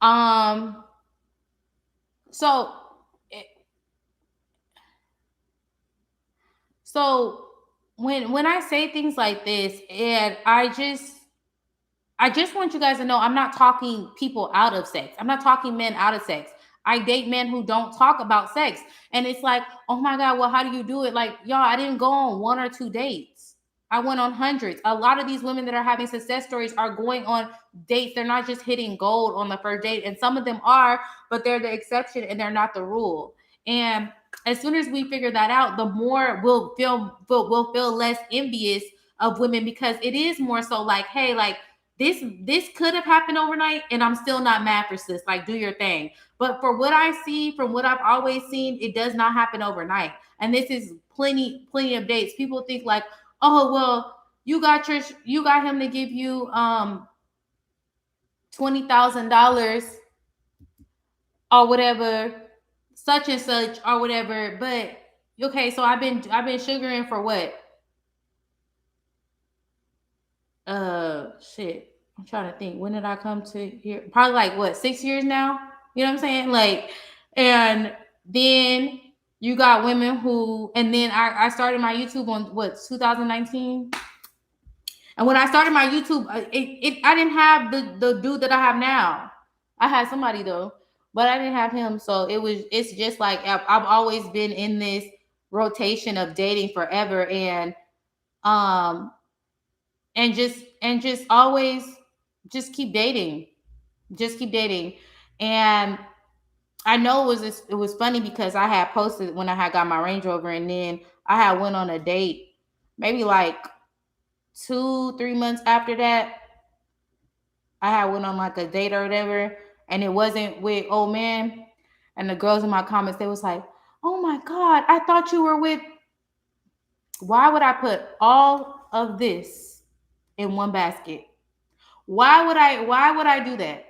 Um. So, so when I say things like this, and I just want you guys to know I'm not talking people out of sex. I'm not talking men out of sex. I date men who don't talk about sex. And it's like, oh my God, well, how do you do it? Like, y'all, I didn't go on one or two dates. I went on hundreds. A lot of these women that are having success stories are going on dates. They're not just hitting gold on the first date. And some of them are, but they're the exception and they're not the rule. And as soon as we figure that out, the more we'll feel less envious of women, because it is more so like, hey, like, this could have happened overnight, and I'm still not mad for sis. Like, do your thing. But for what I see, from what I've always seen, it does not happen overnight. And this is plenty of dates. People think like, oh well, you got him to give you $20,000 or whatever, such and such or whatever. But okay, so I've been sugaring for what? Shit. I'm trying to think. When did I come to here? Probably like what, 6 years now? You know what I'm saying? Like, and then you got women who, and then I started my YouTube on what, 2019. And when I started my YouTube, I didn't have the dude that I have now. I had somebody though, but I didn't have him. So it's just like I've always been in this rotation of dating forever, um and just always just keep dating, and I know it was funny because I had posted when I had got my Range Rover, and then I had went on a date maybe like 2-3 months after that. I had went on like a date or whatever, and it wasn't with old man. And the girls in my comments, they was like, oh my god, I thought you were with. Why would I put all of this in one basket? Why would I do that?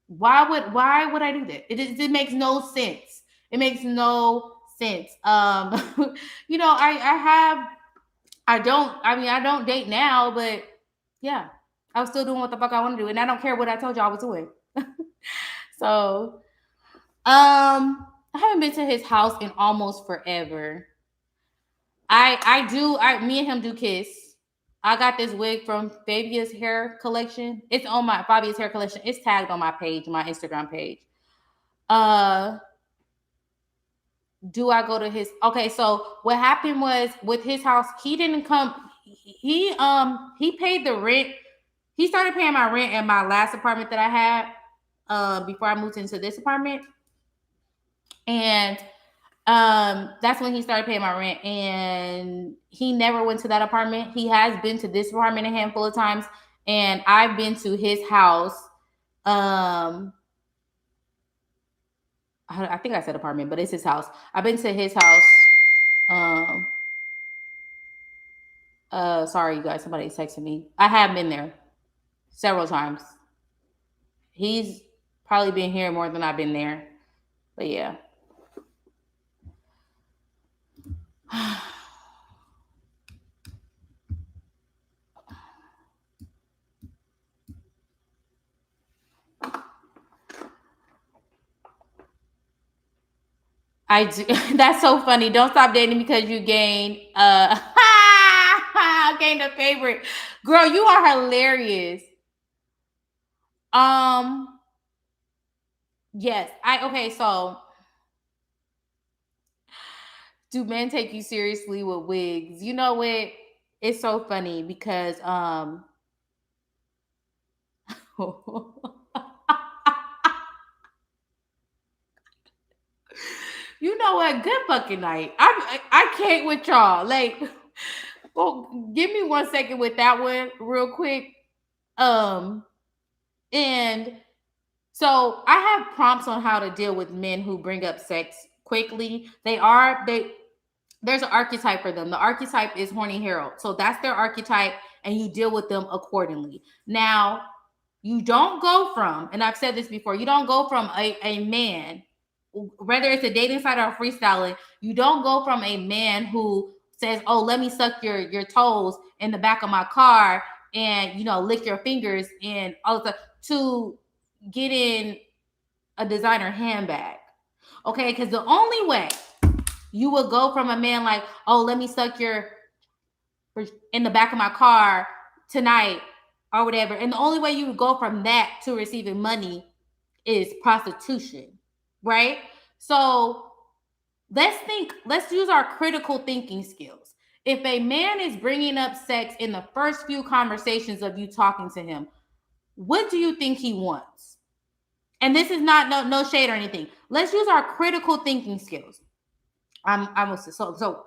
Why would I do that? It makes no sense. It makes no sense. I don't date now, but yeah, I was still doing what the fuck I want to do, and I don't care what I told you I was doing. So, I haven't been to his house in almost forever. Me and him do kiss. I got this wig from Fabia's hair collection. It's on my Fabia's hair collection. It's tagged on my page, my Instagram page. Do I go to his? Okay, so what happened was with his house, he didn't come. He paid the rent. He started paying my rent at my last apartment that I had before I moved into this apartment, and that's when he started paying my rent, and he never went to that apartment. He has been to this apartment a handful of times, and I've been to his house. I think I said apartment, but it's his house. I've been to his house. Sorry, you guys. Somebody's texting me. I have been there several times. He's probably been here more than I've been there. But yeah. I do. That's so funny. Don't stop dating because you gained gained a favorite. Girl, you are hilarious. Yes. Okay, so do men take you seriously with wigs? You know what? It's so funny because you know what? Good fucking night. I can't with y'all. Like, well, give me 1 second with that one real quick. And so I have prompts on how to deal with men who bring up sex quickly. There's an archetype for them. The archetype is horny Harold. So that's their archetype, and you deal with them accordingly. Now, you don't go from, and I've said this before, you don't go from a man, whether it's a dating site or freestyling, you don't go from a man who says, oh, let me suck your toes in the back of my car and, lick your fingers and all of that, to get in a designer handbag. Okay, because the only way you will go from a man like, oh, let me suck your in the back of my car tonight or whatever, and the only way you would go from that to receiving money is prostitution, right? So let's use our critical thinking skills. If a man is bringing up sex in the first few conversations of you talking to him, what do you think he wants? And this is not no shade or anything. Let's use our critical thinking skills. So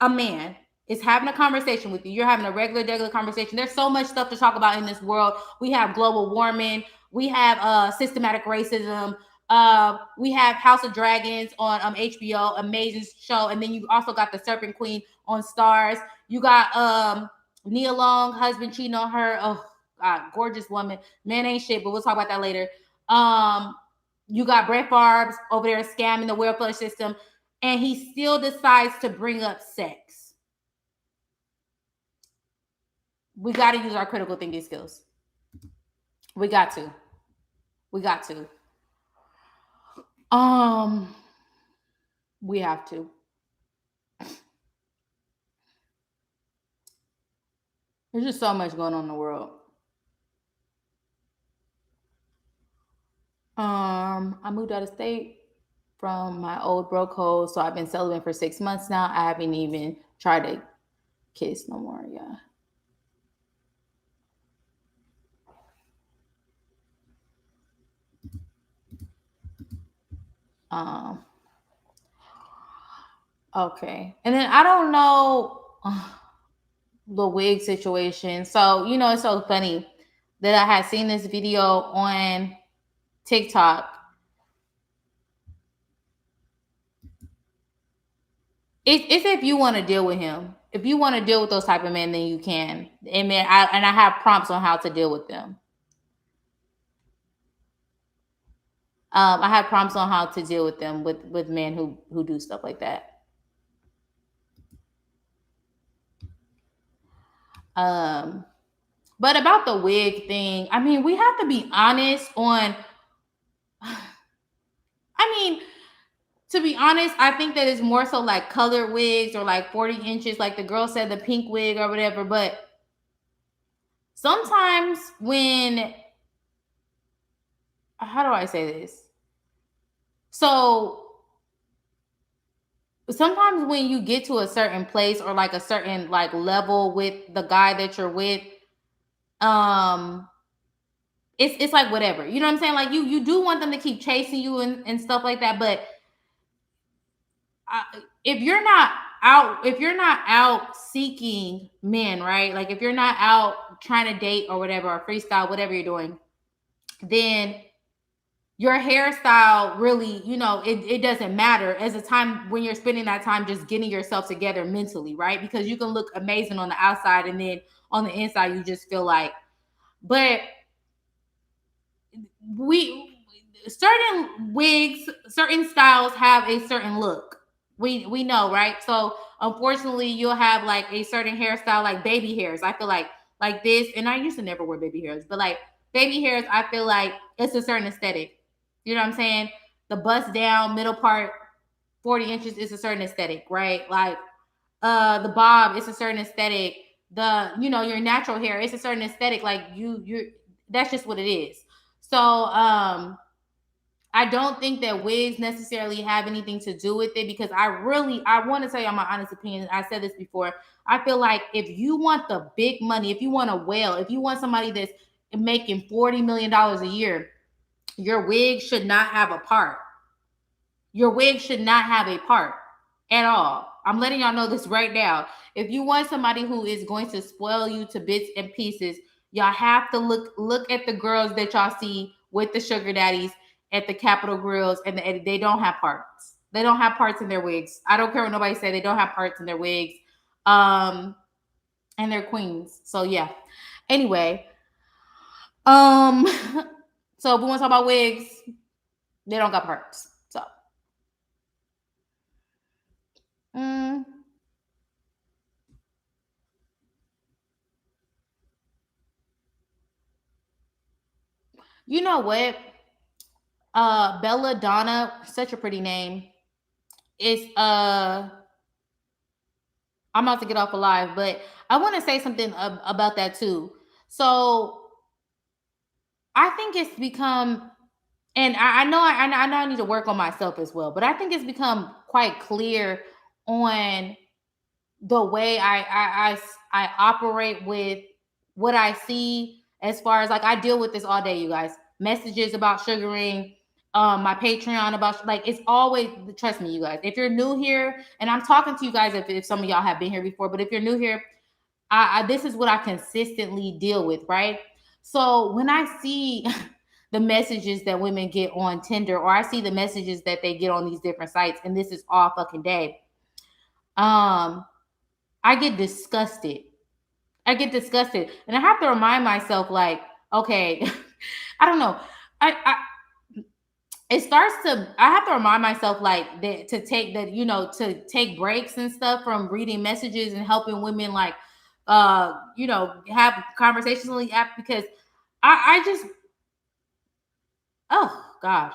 a man, It's having a conversation with you. You're having a regular conversation. There's so much stuff to talk about in this world. We have global warming. We have systematic racism. We have House of Dragons on HBO, amazing show. And then you also got The Serpent Queen on Stars. You got Nia Long, husband cheating on her. Oh God, gorgeous woman. Man ain't shit, but we'll talk about that later. You got Brett Favre over there scamming the welfare system, and he still decides to bring up sex. We got to use our critical thinking skills. We got to. We got to. We have to. There's just so much going on in the world. I moved out of state from my old broke hole, so I've been celibate for 6 months now. I haven't even tried to kiss no more. Yeah. Okay. And then I don't know the wig situation. So, it's so funny that I had seen this video on TikTok. It's if you want to deal with him. If you want to deal with those type of men, then you can. And then I have prompts on how to deal with them. I have prompts on how to deal with them with men who do stuff like that. But about the wig thing, I mean, we have to be honest on. I mean, to be honest, I think that it's more so like colored wigs or like 40 inches, like the girl said, the pink wig or whatever. But sometimes when, how do I say this? So sometimes when you get to a certain place or like a certain like level with the guy that you're with, it's like whatever. You know what I'm saying? Like you do want them to keep chasing you and stuff like that, but if you're not out seeking men, right? Like if you're not out trying to date or whatever, or freestyle, whatever you're doing, then your hairstyle really, it doesn't matter as a time when you're spending that time just getting yourself together mentally, right? Because you can look amazing on the outside and then on the inside you just feel like, but certain wigs, certain styles have a certain look. We know, right? So unfortunately, you'll have like a certain hairstyle, like baby hairs. I feel like this, and I used to never wear baby hairs, but like baby hairs, I feel like it's a certain aesthetic. You know what I'm saying? The bust down middle part, 40 inches is a certain aesthetic, right? Like the bob, it's a certain aesthetic. The your natural hair, it's a certain aesthetic. Like you're that's just what it is. So I don't think that wigs necessarily have anything to do with it, because I want to tell you my honest opinion. I said this before. I feel like if you want the big money, if you want a whale, if you want somebody that's making $40 million a year, your wig should not have a part. Your wig should not have a part at all. I'm letting y'all know this right now. If you want somebody who is going to spoil you to bits and pieces, y'all have to look at the girls that y'all see with the sugar daddies at the Capitol Grills, and they don't have parts. They don't have parts in their wigs. I don't care what nobody say. They don't have parts in their wigs. And they're queens. So yeah. Anyway, so if we want to talk about wigs, they don't got parts. So you know what? Bella Donna, such a pretty name. It's I'm about to get off alive, but I want to say something about that too. So I think it's become, and I know I need to work on myself as well, but I think it's become quite clear on the way I operate with what I see, as far as like I deal with this all day, you guys. Messages about sugaring, my Patreon about like it's always trust me, you guys. If you're new here, and I'm talking to you guys if some of y'all have been here before, but if you're new here, this is what I consistently deal with, right? So when I see the messages that women get on Tinder, or I see the messages that they get on these different sites, and this is all fucking day, um, I get disgusted. I get disgusted, and I have to remind myself, like, okay, I don't know. I it starts to I have to remind myself like that to take that, to take breaks and stuff from reading messages and helping women like have conversations on the app, because I just, oh God.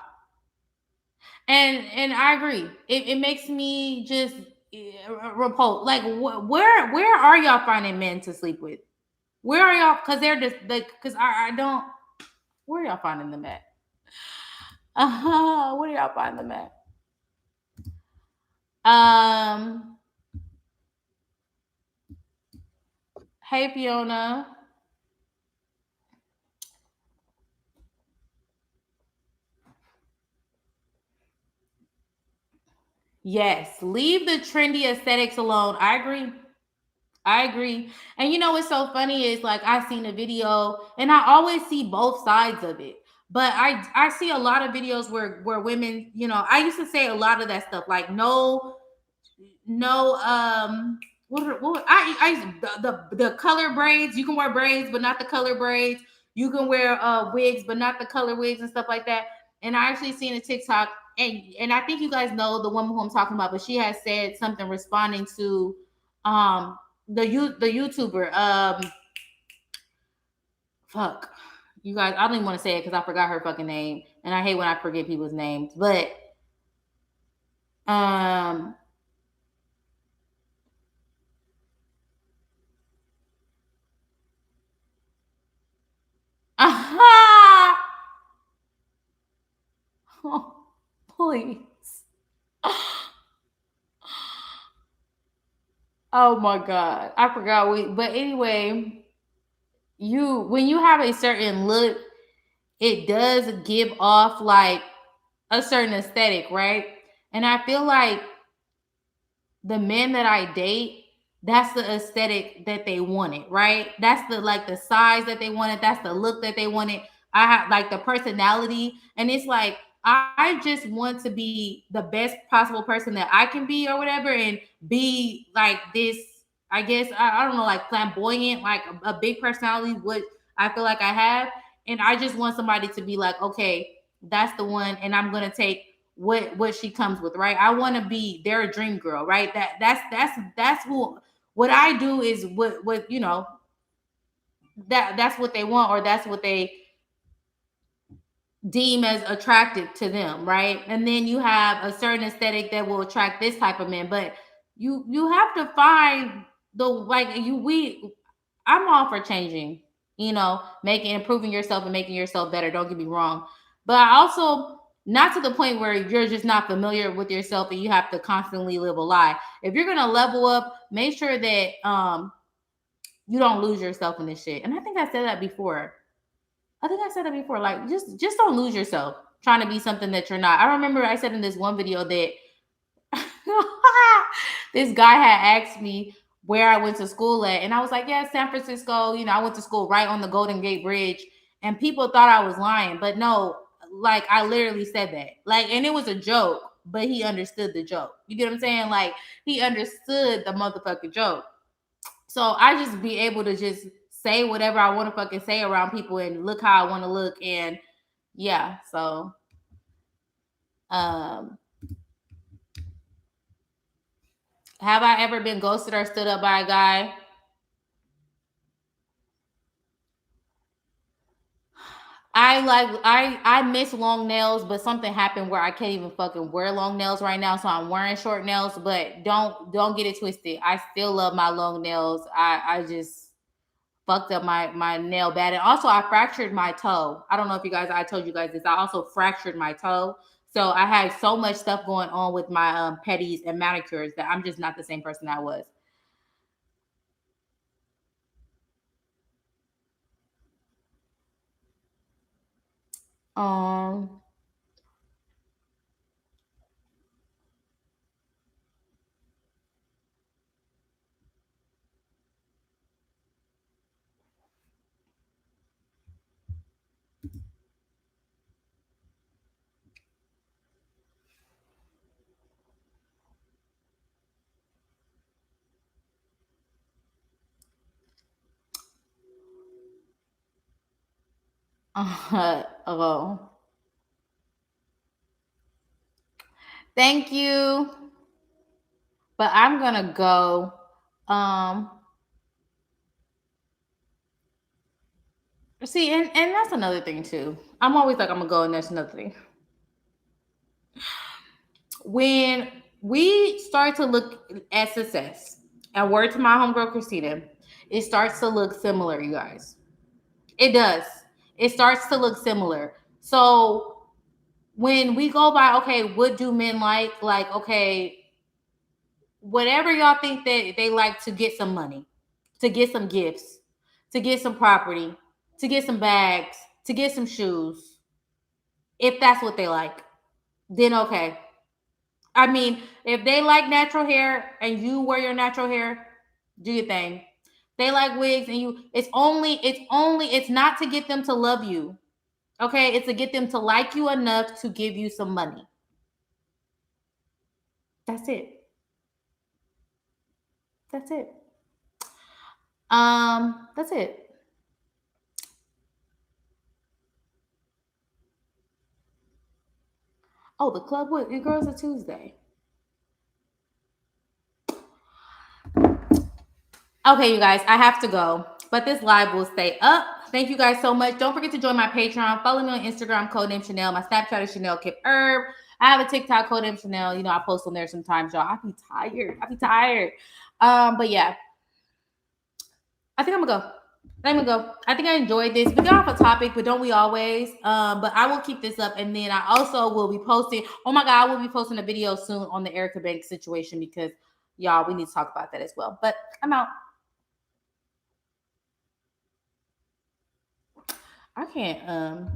And I agree. It makes me just repulsed. Like where are y'all finding men to sleep with? Where are y'all? Because they're just like, because I don't, where are y'all finding them at? Where do y'all find them at? Um, hey Fiona. Yes, leave the trendy aesthetics alone. I agree. I agree. And you know what's so funny is like I seen a video and I always see both sides of it. But I see a lot of videos where women, I used to say a lot of that stuff like no what I the color braids, you can wear braids but not the color braids. You can wear wigs but not the color wigs and stuff like that. And I actually seen a TikTok, and I think you guys know the woman who I'm talking about, but she has said something responding to um the YouTuber, fuck, you guys, I don't even want to say it because I forgot her fucking name, and I hate when I forget people's names. But um aha, oh, please. Oh my god, I forgot. But anyway, you when you have a certain look, it does give off like a certain aesthetic, right? And I feel like the men that I date, that's the aesthetic that they wanted, right? That's the like the size that they wanted, that's the look that they wanted. I have like the personality, and it's like I just want to be the best possible person that I can be or whatever, and be like this. I guess I don't know, like flamboyant, like a big personality. What I feel like I have, and I just want somebody to be like, okay, that's the one, and I'm gonna take what she comes with, right? I want to be their dream girl, right? That's who, what I do is what that's what they want, or that's what they deem as attractive to them, right? And then you have a certain aesthetic that will attract this type of man, but you have to find the like you we I'm all for changing, making improving yourself and making yourself better. Don't get me wrong. But I also, not to the point where you're just not familiar with yourself and you have to constantly live a lie. If you're gonna level up, make sure that you don't lose yourself in this shit. And I think I said that before. I think I said that before. Like just don't lose yourself trying to be something that you're not. I remember I said in this one video that this guy had asked me where I went to school at, and I was like, "Yeah, San Francisco." I went to school right on the Golden Gate Bridge, and people thought I was lying, but no, like I literally said that, like, and it was a joke, but he understood the joke. You get what I'm saying? Like he understood the motherfucking joke. So I just be able to just say whatever I want to fucking say around people and look how I want to look, and yeah. So um have I ever been ghosted or stood up by a guy? I miss long nails, but something happened where I can't even fucking wear long nails right now, so I'm wearing short nails. But don't get it twisted. I still love my long nails. I just fucked up my nail bad, and also I fractured my toe. I don't know if I told you guys this. I also fractured my toe, so I had so much stuff going on with my pedis and manicures that I'm just not the same person I was. Um, Oh, thank you. But I'm gonna go. Um, See, and that's another thing too. I'm always like, I'm gonna go, and that's another thing. When we start to look at success, and word to my homegirl Christina, it starts to look similar, you guys. It does. It starts to look similar. So when we go by, okay, what do men like? Like, okay, whatever y'all think that they like, to get some money, to get some gifts, to get some property, to get some bags, to get some shoes. If that's what they like, then okay. I mean, if they like natural hair and you wear your natural hair, do your thing. They like wigs and you, it's not to get them to love you. Okay? It's to get them to like you enough to give you some money. That's it. That's it. That's it. Oh, the club what? It girls a Tuesday. Okay, you guys, I have to go, but this live will stay up. Thank you guys so much. Don't forget to join my Patreon. Follow me on Instagram, Codenamechanel. My Snapchat is Chanel Kip Herb. I have a TikTok, Codenamechanel. You know, I post on there sometimes, y'all. I be tired. But yeah, I think I'm gonna go. Let me go. I think I enjoyed this. We got off a topic, but don't we always? But I will keep this up, and then I also will be posting. Oh my god, I will be posting a video soon on the Erica Banks situation because y'all, we need to talk about that as well. But I'm out. I can't